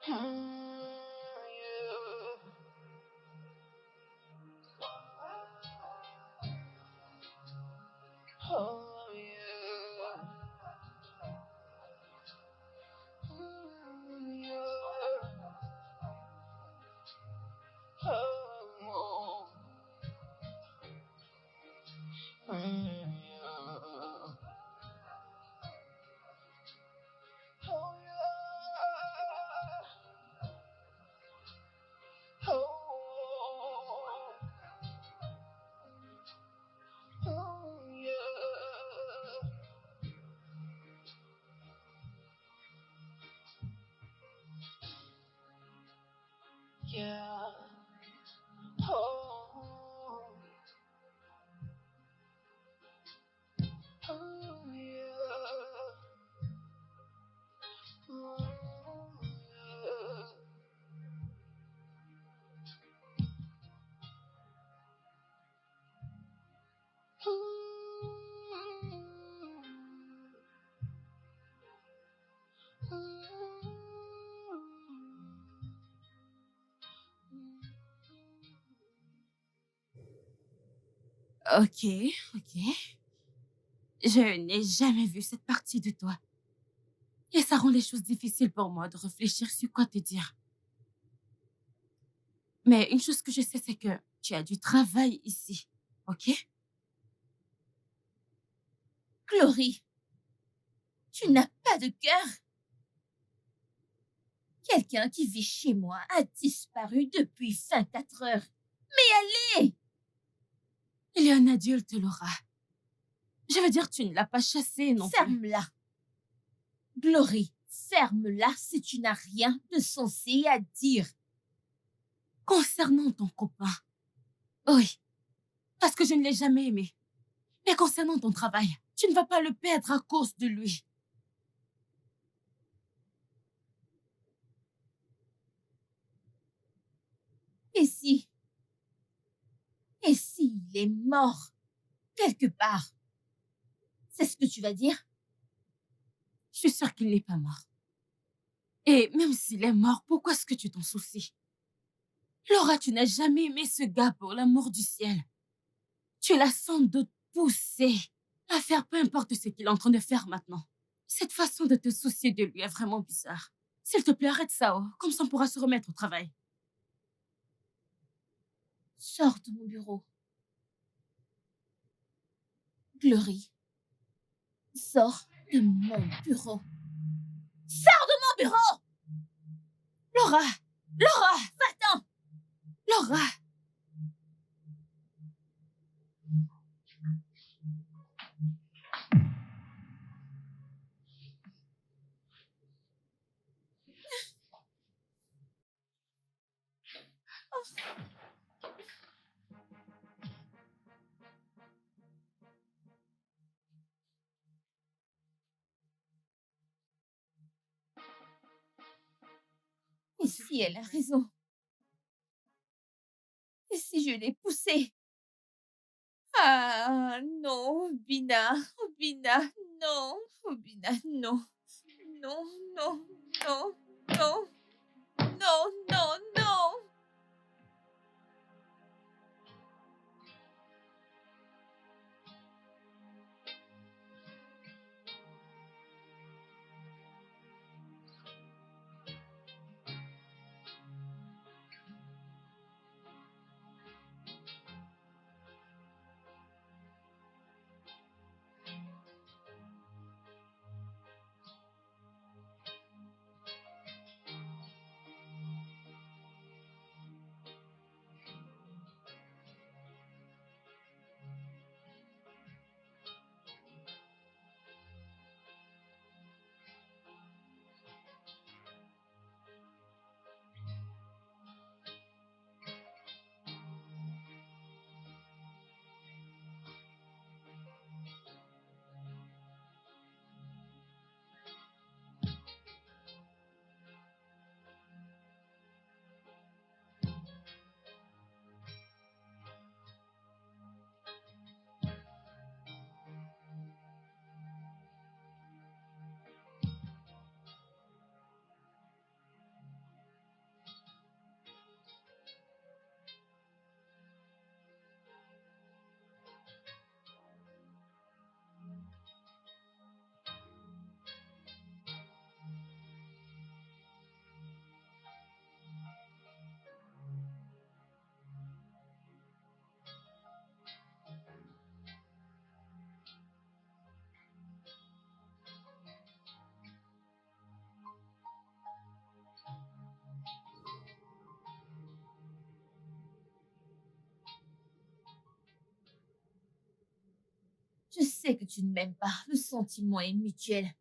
Yeah. Oh, yeah. Ok, ok. Je n'ai jamais vu cette partie de toi. Et ça rend les choses difficiles pour moi de réfléchir sur quoi te dire. Mais une chose que je sais, c'est que tu as du travail ici. Ok? Glory, tu n'as pas de cœur. Quelqu'un qui vit chez moi a disparu depuis 24 heures. Mais allez! Il est un adulte, Laura. Je veux dire, tu ne l'as pas chassé non plus. Ferme-la. Glory, ferme-la si tu n'as rien de sensé à dire. Concernant ton copain. Oui, parce que je ne l'ai jamais aimé. Mais concernant ton travail, tu ne vas pas le perdre à cause de lui. Et si? Et s'il est mort quelque part? C'est ce que tu vas dire? Je suis sûre qu'il n'est pas mort. Et même s'il est mort, pourquoi est-ce que tu t'en soucies? Laura, tu n'as jamais aimé ce gars pour l'amour du ciel. Tu l'as sans doute poussé à faire peu importe ce qu'il est en train de faire maintenant. Cette façon de te soucier de lui est vraiment bizarre. S'il te plaît, arrête ça, oh. Comme ça on pourra se remettre au travail. Sors de mon bureau. Glory, sors de mon bureau. Sors de mon bureau! Laura! Laura! Va-t'en! Laura! Et si elle a raison? Et si je l'ai poussée? Ah non, Bina, Bina, non, Bina, non, non, non, non, non, non, non, non. Je sais que tu ne m'aimes pas. Le sentiment est mutuel.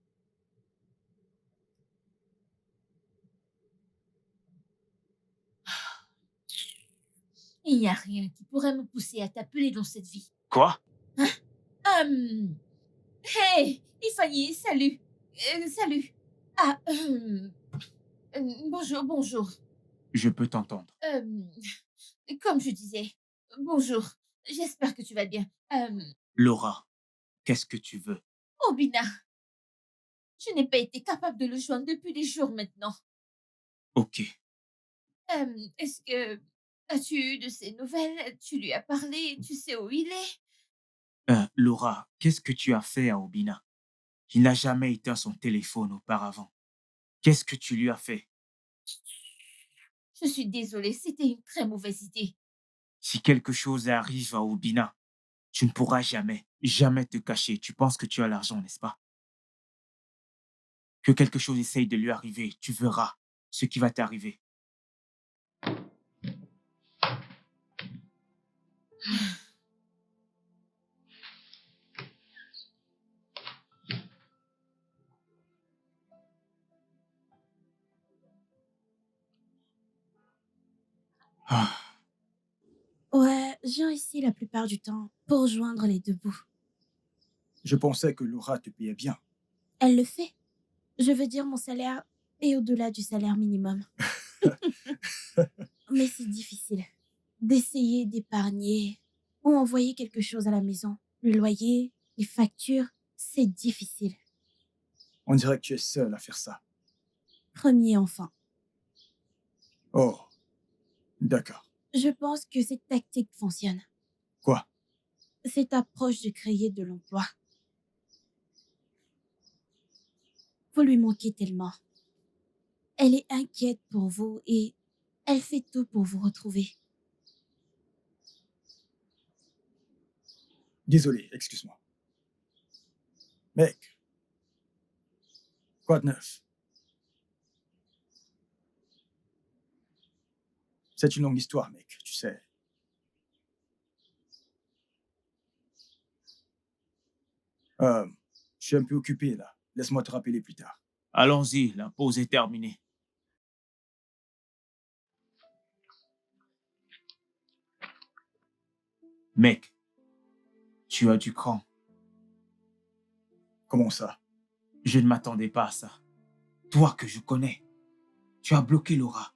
Il n'y a rien qui pourrait me pousser à t'appeler dans cette vie. Quoi? Hey, Ifani, salut. Salut. Ah, bonjour, bonjour. Je peux t'entendre. Comme je disais, bonjour. J'espère que tu vas bien. Laura, qu'est-ce que tu veux? Oh, Bina, je n'ai pas été capable de le joindre depuis des jours maintenant. Ok. Est-ce que... As-tu eu de ses nouvelles? Tu lui as parlé? Tu sais où il est? Laura, qu'est-ce que tu as fait à Obina? Il n'a jamais éteint son téléphone auparavant. Qu'est-ce que tu lui as fait? Je suis désolée, c'était une très mauvaise idée. Si quelque chose arrive à Obina, tu ne pourras jamais, jamais te cacher. Tu penses que tu as l'argent, n'est-ce pas? Que quelque chose essaye de lui arriver, tu verras ce qui va t'arriver. Ah, Ouais, je viens ici la plupart du temps pour joindre les deux bouts. Je pensais que Laura te payait bien. Elle le fait. Je veux dire, mon salaire est au-delà du salaire minimum. Mais c'est difficile d'essayer d'épargner ou envoyer quelque chose à la maison. Le loyer, les factures, c'est difficile. On dirait que tu es seul à faire ça. Premier enfant. Oh, d'accord. Je pense que cette tactique fonctionne. Quoi? Cette approche de créer de l'emploi. Vous lui manquez tellement. Elle est inquiète pour vous et elle fait tout pour vous retrouver. Désolé, excuse-moi. Mec, quoi de neuf? C'est une longue histoire, mec, tu sais. Je suis un peu occupé, là. Laisse-moi te rappeler plus tard. allons-y, la pause est terminée. Mec, tu as du cran. Comment ça? Je ne m'attendais pas à ça. Toi que je connais, tu as bloqué Laura.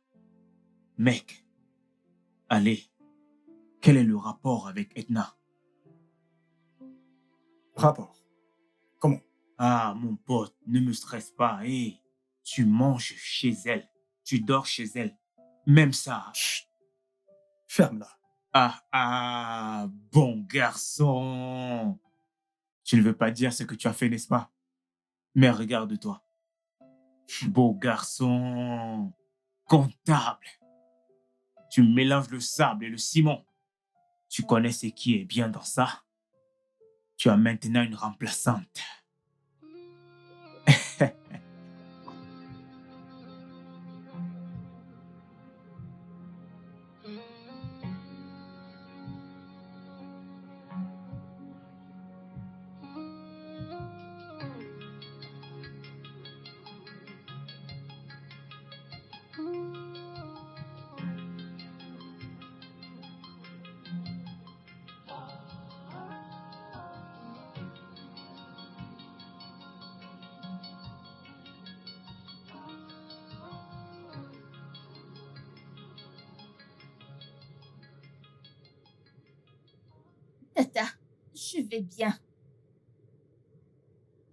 Mec, allez, quel est le rapport avec Edna? Rapport? Comment? Ah, mon pote, ne me stresse pas. Hé, tu manges chez elle, tu dors chez elle. Même ça. Chut! Ferme-la. Bon garçon. Tu ne veux pas dire ce que tu as fait, n'est-ce pas? Mais regarde-toi. Beau garçon. Comptable. Tu mélanges le sable et le ciment. Tu connais ce qui est bien dans ça. Tu as maintenant une remplaçante. Tata, je vais bien.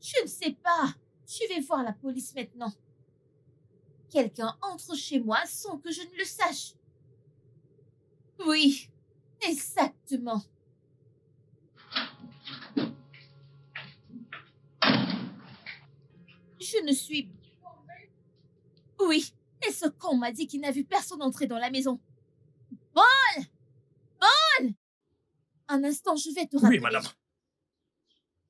Je ne sais pas. Je vais voir la police maintenant. Quelqu'un entre chez moi sans que je ne le sache. Oui, exactement. Je ne suis... Oui, et ce con m'a dit qu'il n'a vu personne entrer dans la maison. Paul! Paul! Un instant, je vais te rappeler. Oui, madame.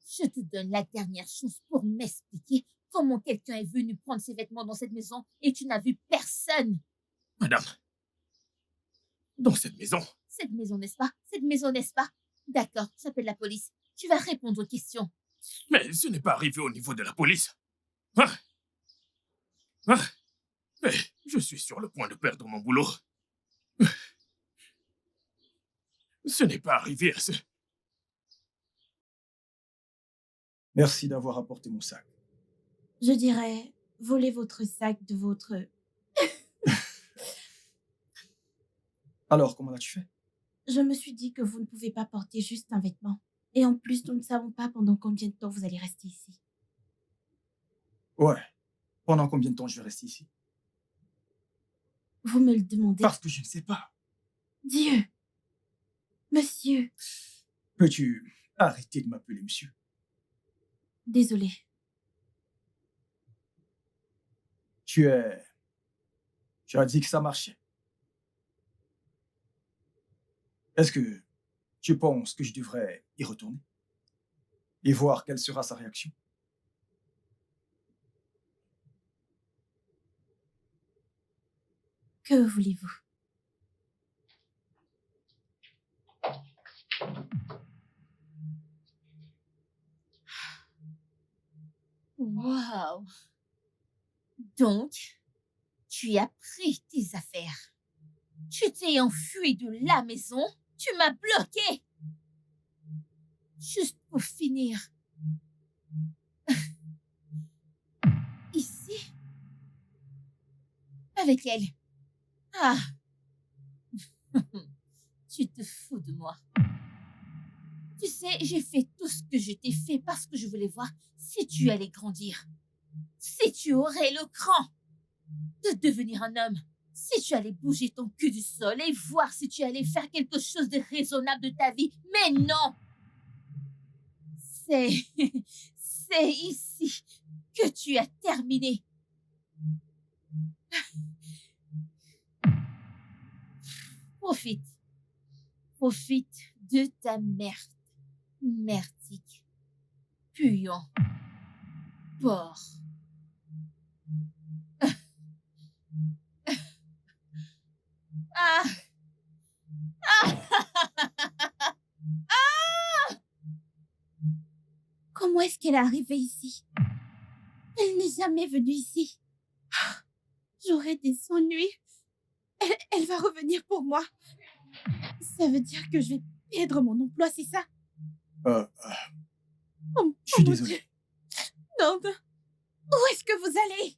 Je te donne la dernière chance pour m'expliquer comment quelqu'un est venu prendre ses vêtements dans cette maison et tu n'as vu personne. Madame. Dans cette maison. Cette maison, n'est-ce pas? Cette maison, n'est-ce pas? D'accord, j'appelle la police. Tu vas répondre aux questions. Mais ce n'est pas arrivé au niveau de la police. Hein? Hein? Mais je suis sur le point de perdre mon boulot. Ce n'est pas arrivé à ce... Merci d'avoir apporté mon sac. Je dirais, volez votre sac de votre... Alors, comment l'as-tu fait? Je me suis dit que vous ne pouvez pas porter juste un vêtement. Et en plus, nous ne savons pas pendant combien de temps vous allez rester ici. Ouais. Pendant combien de temps je vais rester ici? Vous me le demandez. Parce que je ne sais pas. Dieu! Monsieur! Peux-tu Arrêtez de m'appeler monsieur. Désolée. Tu as dit que ça marchait. Est-ce que tu penses que je devrais y retourner et voir quelle sera sa réaction? Que voulez-vous? Waouh! Donc, tu as pris tes affaires. Tu t'es enfui de la maison. Tu m'as bloqué. Juste pour finir. Ici? Avec elle. Ah! Tu te fous de moi. Tu sais, j'ai fait tout ce que je t'ai fait parce que je voulais voir si tu allais grandir. Si tu aurais le cran de devenir un homme. Si tu allais bouger ton cul du sol et voir si tu allais faire quelque chose de raisonnable de ta vie. Mais non! C'est ici que tu as terminé. Profite. Profite de ta merde. Merdique. Puant. Porc. Ah! Comment est-ce qu'elle est arrivée ici? Elle n'est jamais venue ici. J'aurai des ennuis. Elle va revenir pour moi. Ça veut dire que je vais perdre mon emploi, c'est ça? Je suis mon désolé. Dieu. Non, non. Où est-ce que vous allez?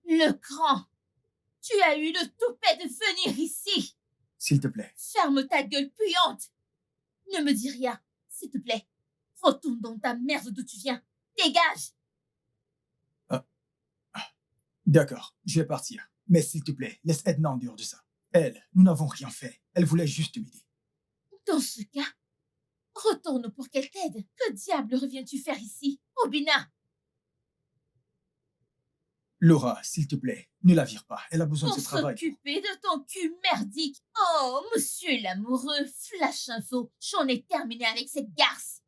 Le grand! Tu as eu le toupet de venir ici! S'il te plaît. Ferme ta gueule puante! Ne me dis rien, s'il te plaît. Retourne dans ta merde d'où tu viens. Dégage! D'accord, je vais partir. Mais s'il te plaît, laisse Edna en dehors de ça. Elle, nous n'avons rien fait. Elle voulait juste m'aider. Dans ce cas, retourne pour qu'elle t'aide. Que diable reviens-tu faire ici, Obina? Laura, s'il te plaît, ne la vire pas. Elle a besoin de Pour ce travail. s'occuper de ton cul merdique. Oh, monsieur l'amoureux, flash info, j'en ai terminé avec cette garce.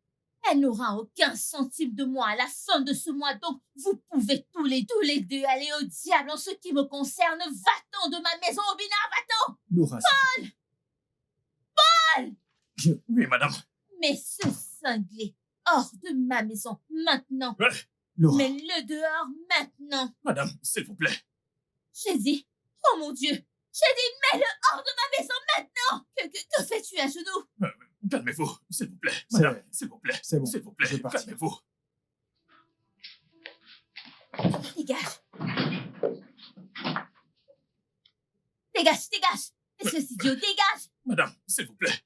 Elle n'aura aucun centime de moi à la fin de ce mois, donc vous pouvez tous les deux aller au diable en ce qui me concerne. Va-t'en de ma maison, Obina, va-t'en! Laura, s'il te plaît. Oui, madame. Mais ce cinglé, hors de ma maison, maintenant. Laura, Mets-le dehors, maintenant. Madame, s'il vous plaît. J'ai dit, oh mon Dieu, j'ai dit, mets-le hors de ma maison maintenant. Que fais-tu à genoux? Calmez-vous, s'il vous plaît. C'est- Madame, s'il vous plaît. c'est bon, S'il vous plaît, je vais partir. calmez-vous. Dégage. Dégage, dégage. Espèce idiot, dégage. Madame, s'il vous plaît.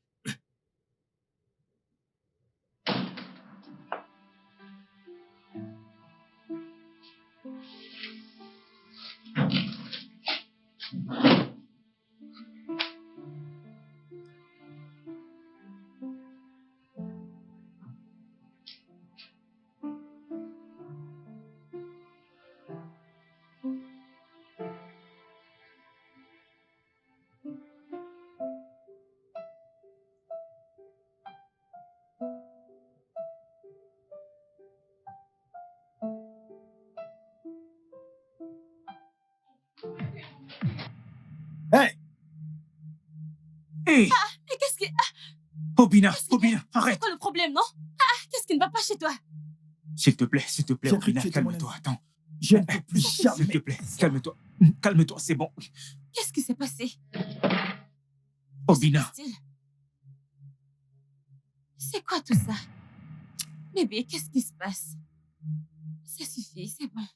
Hey! Hé, Mais qu'est-ce que... Obina, qu'est-ce qu'il y a? Obina, C'est arrête. quoi le problème, non? Qu'est-ce qui ne va pas chez toi? S'il te plaît, J'ai cru Obina, que tu étais mon calme-toi, ami. attends. Je ne peux plus S'il te jamais. plaît, calme-toi. Calme-toi, c'est bon. Qu'est-ce qui s'est passé? Obina, Style. C'est quoi tout ça? Bébé, qu'est-ce qui se passe? Ça suffit, c'est bon.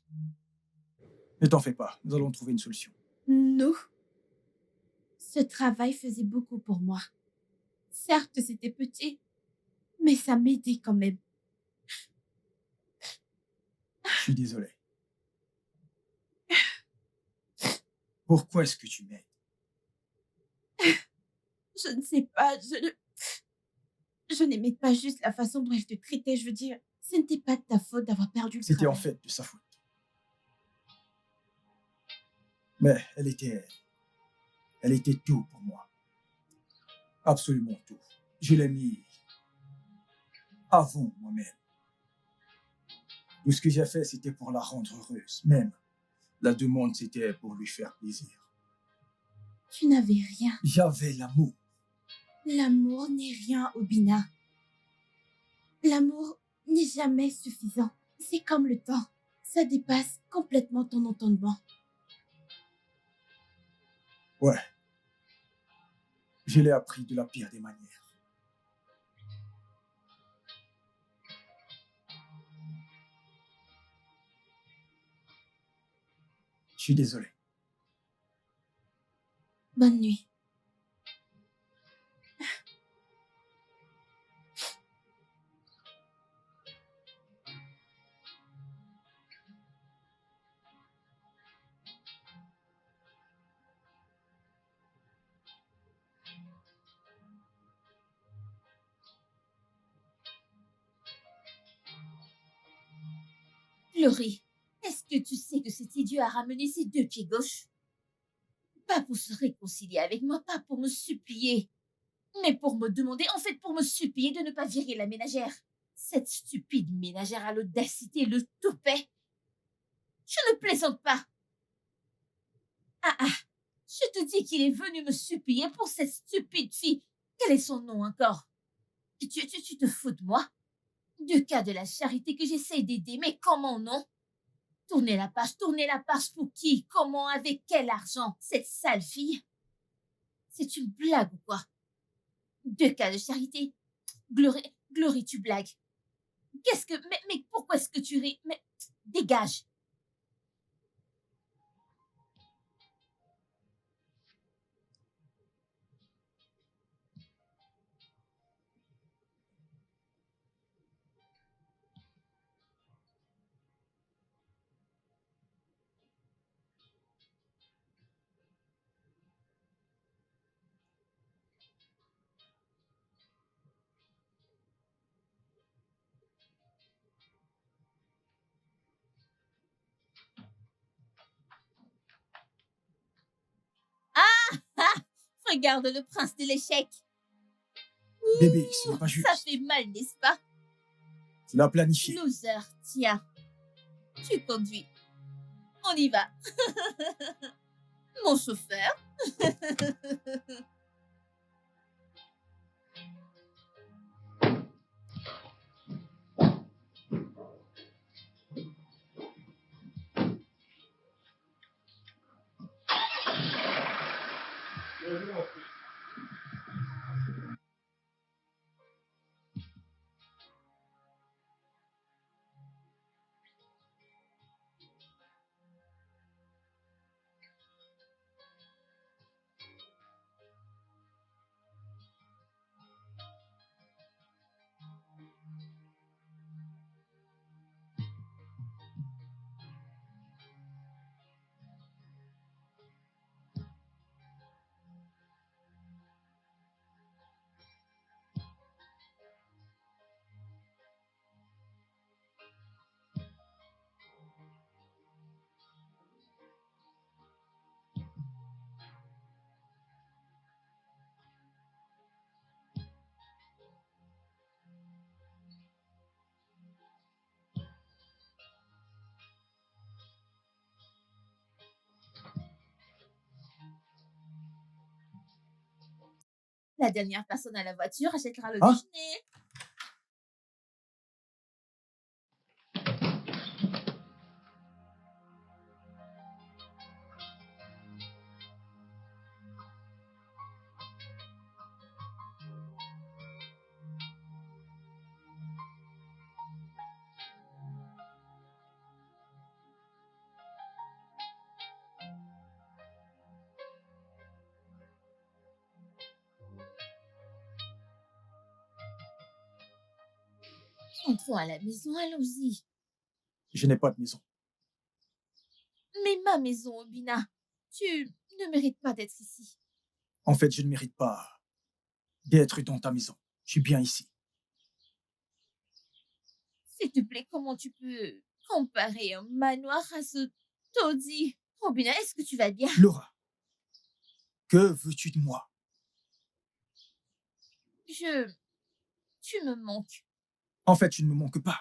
Ne t'en fais pas, nous allons trouver une solution. Nous, ce travail faisait beaucoup pour moi. Certes, c'était petit, mais ça m'aidait quand même. Je suis désolé. Pourquoi est-ce que tu m'aides? Je ne sais pas, je n'aimais pas juste la façon dont elle te traitait. Je veux dire, ce n'était pas de ta faute d'avoir perdu le C'était en travail. fait de sa faute. Mais elle était tout pour moi. Absolument tout. Je l'ai mis avant moi-même. Tout ce que j'ai fait, c'était pour la rendre heureuse. Même la demande, c'était pour lui faire plaisir. Tu n'avais rien. J'avais l'amour. L'amour n'est rien, Obina. L'amour n'est jamais suffisant. C'est comme le temps. Ça dépasse complètement ton entendement. Ouais. Je l'ai appris de la pire des manières. Je suis désolé. Bonne nuit. Glory, est-ce que tu sais que cet idiot a ramené ses 2 pieds gauches? Pas pour se réconcilier avec moi, pas pour me supplier, mais pour me demander, en fait pour me supplier de ne pas virer la ménagère. Cette stupide ménagère a l'audacité, le toupet. Je ne plaisante pas. Ah, je te dis qu'il est venu me supplier pour cette stupide fille. Quel est son nom encore? Tu te fous de moi? 2 cas de la charité que j'essaye d'aider, mais comment non? Tournez la page pour qui? Comment? Avec quel argent? Cette sale fille? C'est une blague ou quoi? 2 cas de charité? Glory, tu blagues. Qu'est-ce que... Mais pourquoi est-ce que tu ris? Mais dégage. Regarde le prince de l'échec. Bébé, ce n'est pas juste. Ça fait mal, n'est-ce pas? Tu l'as planifié. Loser, tiens. Tu conduis. On y va. Mon chauffeur. La dernière personne à la voiture achètera le Hein? déjeuner. Entrons à la maison, allons-y. Je n'ai pas de maison. Mais ma maison, Obina, tu ne mérites pas d'être ici. En fait, je ne mérite pas d'être dans ta maison. Je suis bien ici. S'il te plaît, comment tu peux comparer un manoir à ce taudis? Obina, est-ce que tu vas bien? Laura, que veux-tu de moi? Tu me manques. En fait, tu ne me manques pas.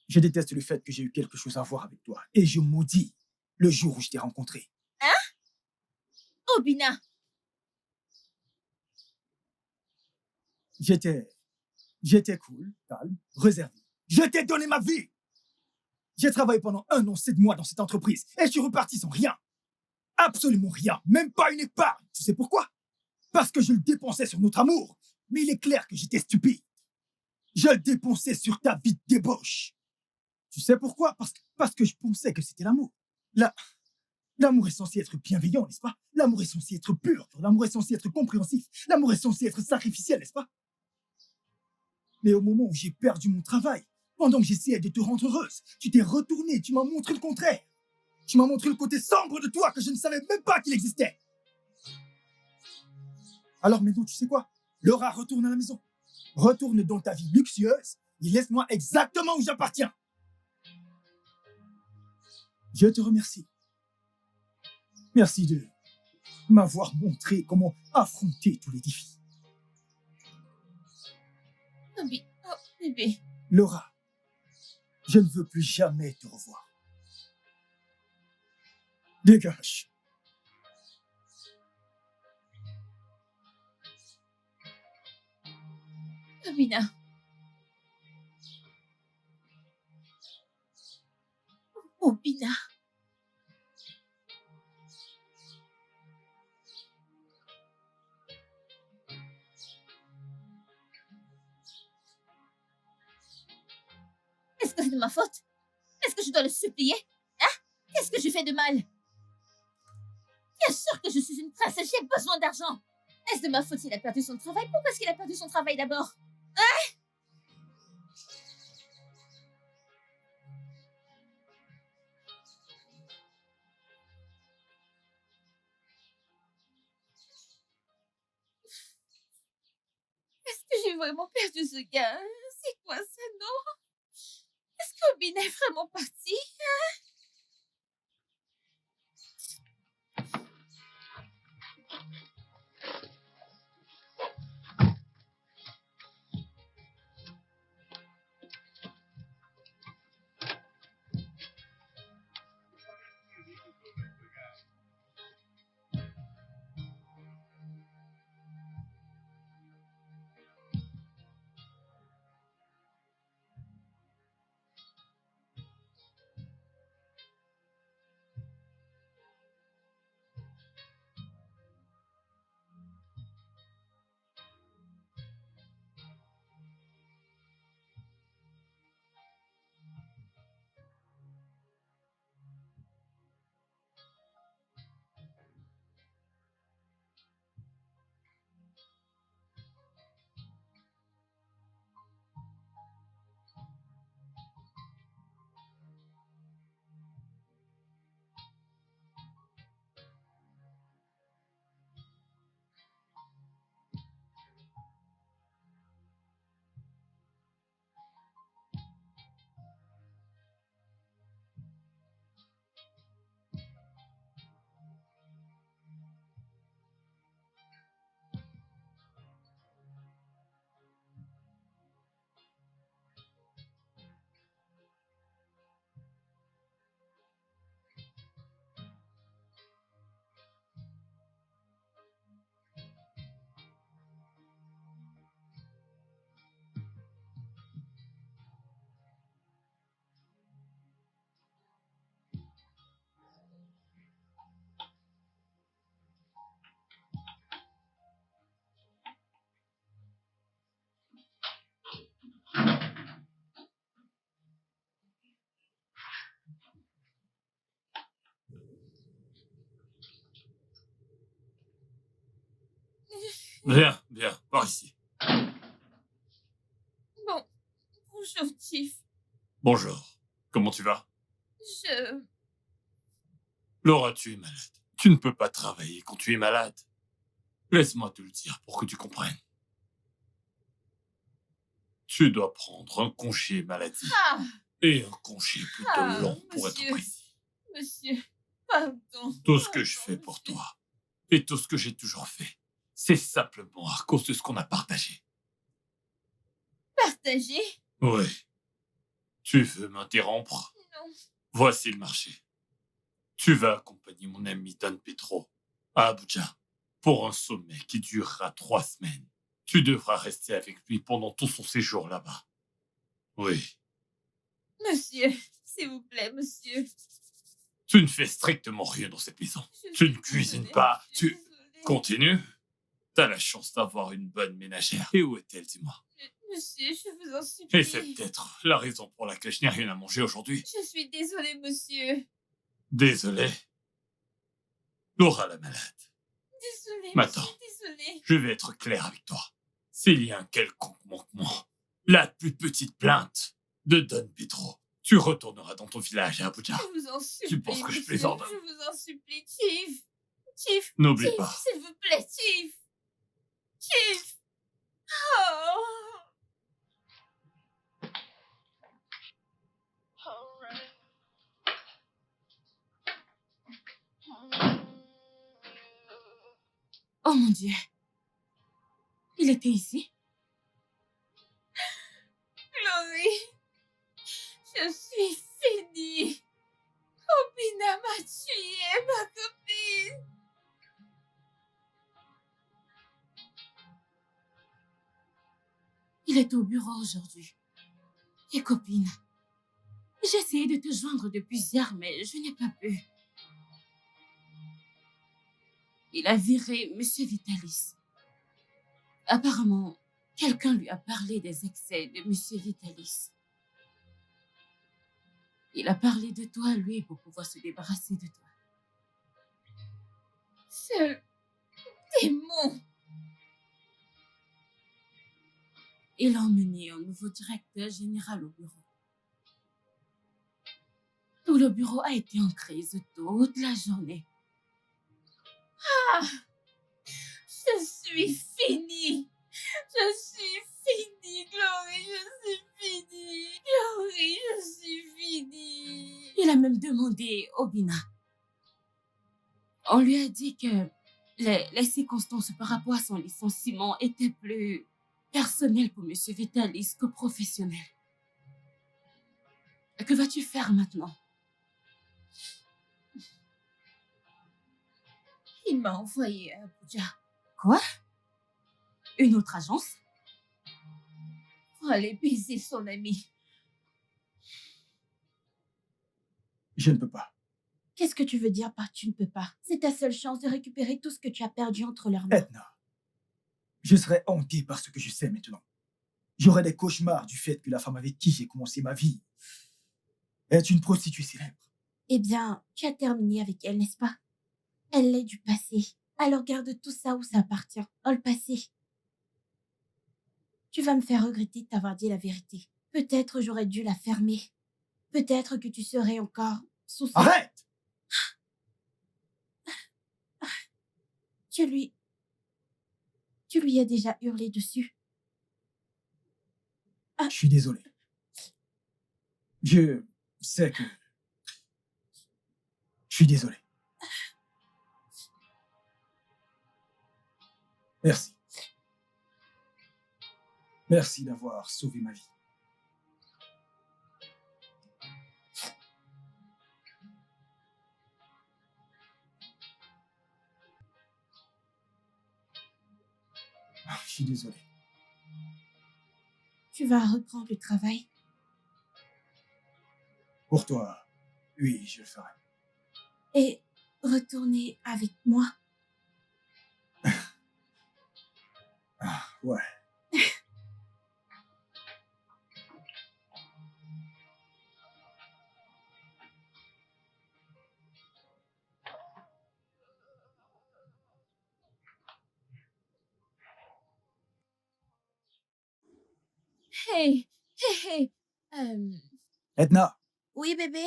Je déteste le fait que j'ai eu quelque chose à voir avec toi. Et je maudis le jour où je t'ai rencontré. Obina, J'étais cool, calme, réservé. Je t'ai donné ma vie. J'ai travaillé pendant 1 an, 7 mois dans cette entreprise. Et je suis reparti sans rien. Absolument rien. Même pas une épargne. Tu sais pourquoi? Parce que je le dépensais sur notre amour. Mais il est clair que j'étais stupide. Je le dépensais sur ta vie de débauche. Tu sais pourquoi? Parce que je pensais que c'était l'amour. L'amour est censé être bienveillant, n'est-ce pas? L'amour est censé être pur. L'amour est censé être compréhensif. L'amour est censé être sacrificiel, n'est-ce pas? Mais au moment où j'ai perdu mon travail, pendant que j'essayais de te rendre heureuse, tu t'es retournée et tu m'as montré le contraire. Tu m'as montré le côté sombre de toi que je ne savais même pas qu'il existait. Alors maintenant, tu sais quoi? Laura, retourne à la maison. Retourne dans ta vie luxueuse et laisse-moi exactement où j'appartiens. Je te remercie. Merci de m'avoir montré comment affronter tous les défis. Oh, bébé. Laura, je ne veux plus jamais te revoir. Dégage. Obina. Obina. Est-ce que c'est de ma faute? Est-ce que je dois le supplier? Hein? Qu'est-ce que je fais de mal? Bien sûr que je suis une princesse, j'ai besoin d'argent. Est-ce de ma faute s'il a perdu son travail? Pourquoi est-ce qu'il a perdu son travail d'abord? Est-ce que j'ai vraiment perdu ce gars? C'est quoi ça, non? Est-ce qu'Obina est vraiment parti? Viens, par ici. Bon, Bonjour. Comment tu vas? Je... Laura, tu es malade. Tu ne peux pas travailler quand tu es malade. Laisse-moi te le dire pour que tu comprennes. Tu dois prendre un congé maladie. Ah, Et un congé plutôt long pour être monsieur, précis. monsieur, pardon. Tout ce que je Pardon, fais pour monsieur. toi, et tout ce que j'ai toujours fait, c'est simplement à cause de ce qu'on a partagé. Partagé? Oui. Tu veux m'interrompre? Non. Voici le marché. Tu vas accompagner mon ami Dan Petro à Abuja pour un sommet qui durera 3 semaines. Tu devras rester avec lui pendant tout son séjour là-bas. Oui. Monsieur, s'il vous plaît, monsieur. Tu ne fais strictement rien dans cette maison. Je Tu ne suis cuisines désolée, pas. je suis Tu désolée. continues. T'as la chance d'avoir une bonne ménagère. Et où est-elle, dis-moi? Monsieur, je vous en supplie. Et c'est peut-être la raison pour laquelle je n'ai rien à manger aujourd'hui. Je suis désolée, monsieur. Désolé. Laura la malade. Désolée, Maintenant. monsieur, désolée. Je vais être clair avec toi. S'il y a un quelconque manquement, la plus petite plainte de Don Pedro, tu retourneras dans ton village à Abuja. Je vous en supplie, penses que je monsieur. plaisante? Je vous en supplie, Chief. Chief, N'oublie Chief, pas. s'il vous plaît, Chief. Chief. Oh. Alright. Oh mon Dieu. Il était ici? Chloé, je suis finie. Obina m'a tué, ma copine. Il est au bureau aujourd'hui. Et copine, j'ai essayé de te joindre depuis hier, mais je n'ai pas pu. Il a viré Monsieur Vitalis. Apparemment, quelqu'un lui a parlé des excès de Monsieur Vitalis. Il a parlé de toi, lui, pour pouvoir se débarrasser de toi. Ce démon. Il a emmené un nouveau directeur général au bureau. Tout le bureau a été en crise toute la journée. Je suis finie. Je suis finie, Glory, je suis finie. Glory, je suis finie. Il a même demandé Obina. On lui a dit que les circonstances par rapport à son licenciement étaient plus personnelles pour M. Vitalis que professionnelles. Que vas-tu faire maintenant? Il m'a envoyé à Abuja Quoi? Une autre agence? pour aller baiser son ami. Je ne peux pas. Qu'est-ce que tu veux dire par tu ne peux pas? C'est ta seule chance de récupérer tout ce que tu as perdu entre leurs mains. Edna, je serais hanté par ce que je sais maintenant. J'aurais des cauchemars du fait que la femme avec qui j'ai commencé ma vie est une prostituée célèbre. Eh bien, tu as terminé avec elle, n'est-ce pas? Elle est du passé. Alors garde tout ça où ça appartient, dans le passé. Tu vas me faire regretter de t'avoir dit la vérité. Peut-être j'aurais dû la fermer. Peut-être que tu serais encore sous son... Arrête! Tu lui as déjà hurlé dessus. Je suis désolé. Je sais que... Je suis désolé. Merci. Merci d'avoir sauvé ma vie. Je suis désolé. Tu vas reprendre le travail. Pour toi, oui, je le ferai. Et retourner avec moi. Ah, ouais. Hey, hey, hey. Edna, Oui, bébé?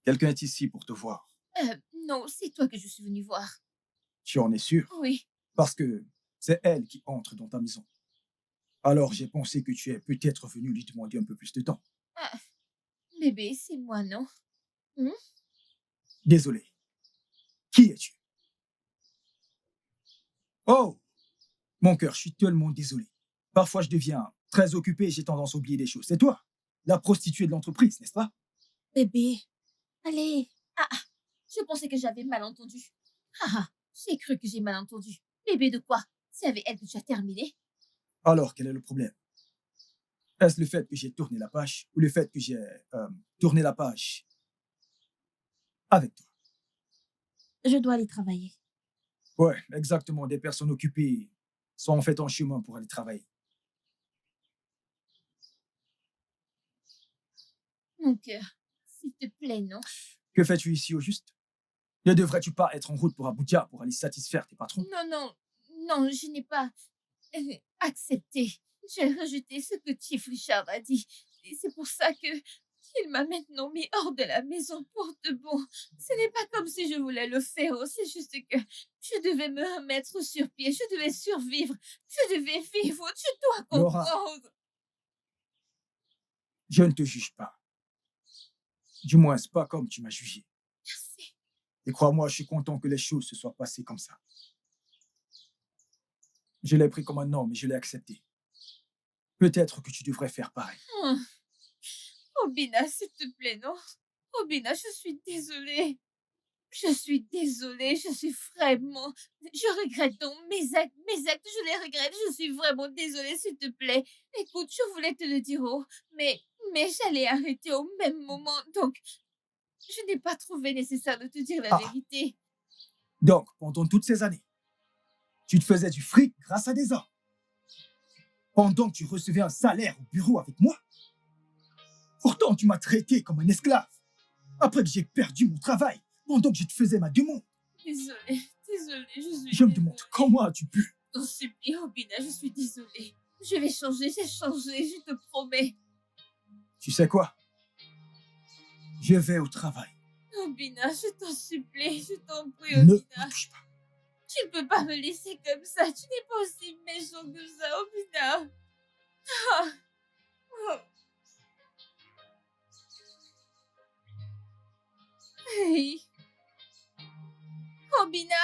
quelqu'un est ici pour te voir. Non, c'est toi que je suis venue voir. Tu en es sûr? Oui. Parce que c'est elle qui entre dans ta maison. Alors j'ai pensé que tu es peut-être venu lui demander un peu plus de temps. Ah, bébé, c'est moi, non? Désolé. Qui es-tu? Oh, mon cœur, je suis tellement désolé. Parfois je deviens très occupé et j'ai tendance à oublier des choses. C'est toi, la prostituée de l'entreprise, n'est-ce pas? Bébé, allez. Je pensais que j'avais mal entendu. J'ai cru que j'ai mal entendu. Bébé de quoi? C'est avec elle que tu as terminé? Alors quel est le problème? Est-ce le fait que j'ai tourné la page ou le fait que j'ai tourné la page avec toi? Je dois aller travailler. Ouais, exactement. Des personnes occupées sont en fait en chemin pour aller travailler. Mon cœur, s'il te plaît, non? Que fais-tu ici au juste? Ne devrais-tu pas être en route pour Abuja pour aller satisfaire tes patrons? Non, non, non, je n'ai pas accepté. J'ai rejeté ce que Chief Richard a dit. Et c'est pour ça que il m'a maintenant mis hors de la maison pour de bon. Ce n'est pas comme si je voulais le faire, c'est juste que je devais me remettre sur pied, je devais survivre, je devais vivre, tu dois Laura. comprendre. Je ne te juge pas. Du moins, c'est pas comme tu m'as jugé. Merci. Et crois-moi, je suis content que les choses se soient passées comme ça. Je l'ai pris comme un homme et je l'ai accepté. Peut-être que tu devrais faire pareil. Obina, s'il te plaît, non? Obina, je suis désolée. Je suis désolée, je suis vraiment... Je regrette donc mes actes, je les regrette, je suis vraiment désolée, s'il te plaît. Écoute, je voulais te le dire, mais j'allais arrêter au même moment, donc je n'ai pas trouvé nécessaire de te dire la vérité. Donc, pendant toutes ces années, tu te faisais du fric grâce à des hommes. Pendant que tu recevais un salaire au bureau avec moi. Pourtant, tu m'as traité comme un esclave. Après que j'ai perdu mon travail, pendant que je te faisais ma demande. Désolée, je suis Je me demande comment as-tu pu. Je t'en supplie, Obina, je suis désolée. Je vais changer, j'ai changé, je te promets. Tu sais quoi? Je vais au travail. Obina, je t'en supplie, je t'en prie, Ne Obina. me touche pas. Tu ne peux pas me laisser comme ça, tu n'es pas aussi méchant que ça, Obina. Ah. Oh. Hey. Obina.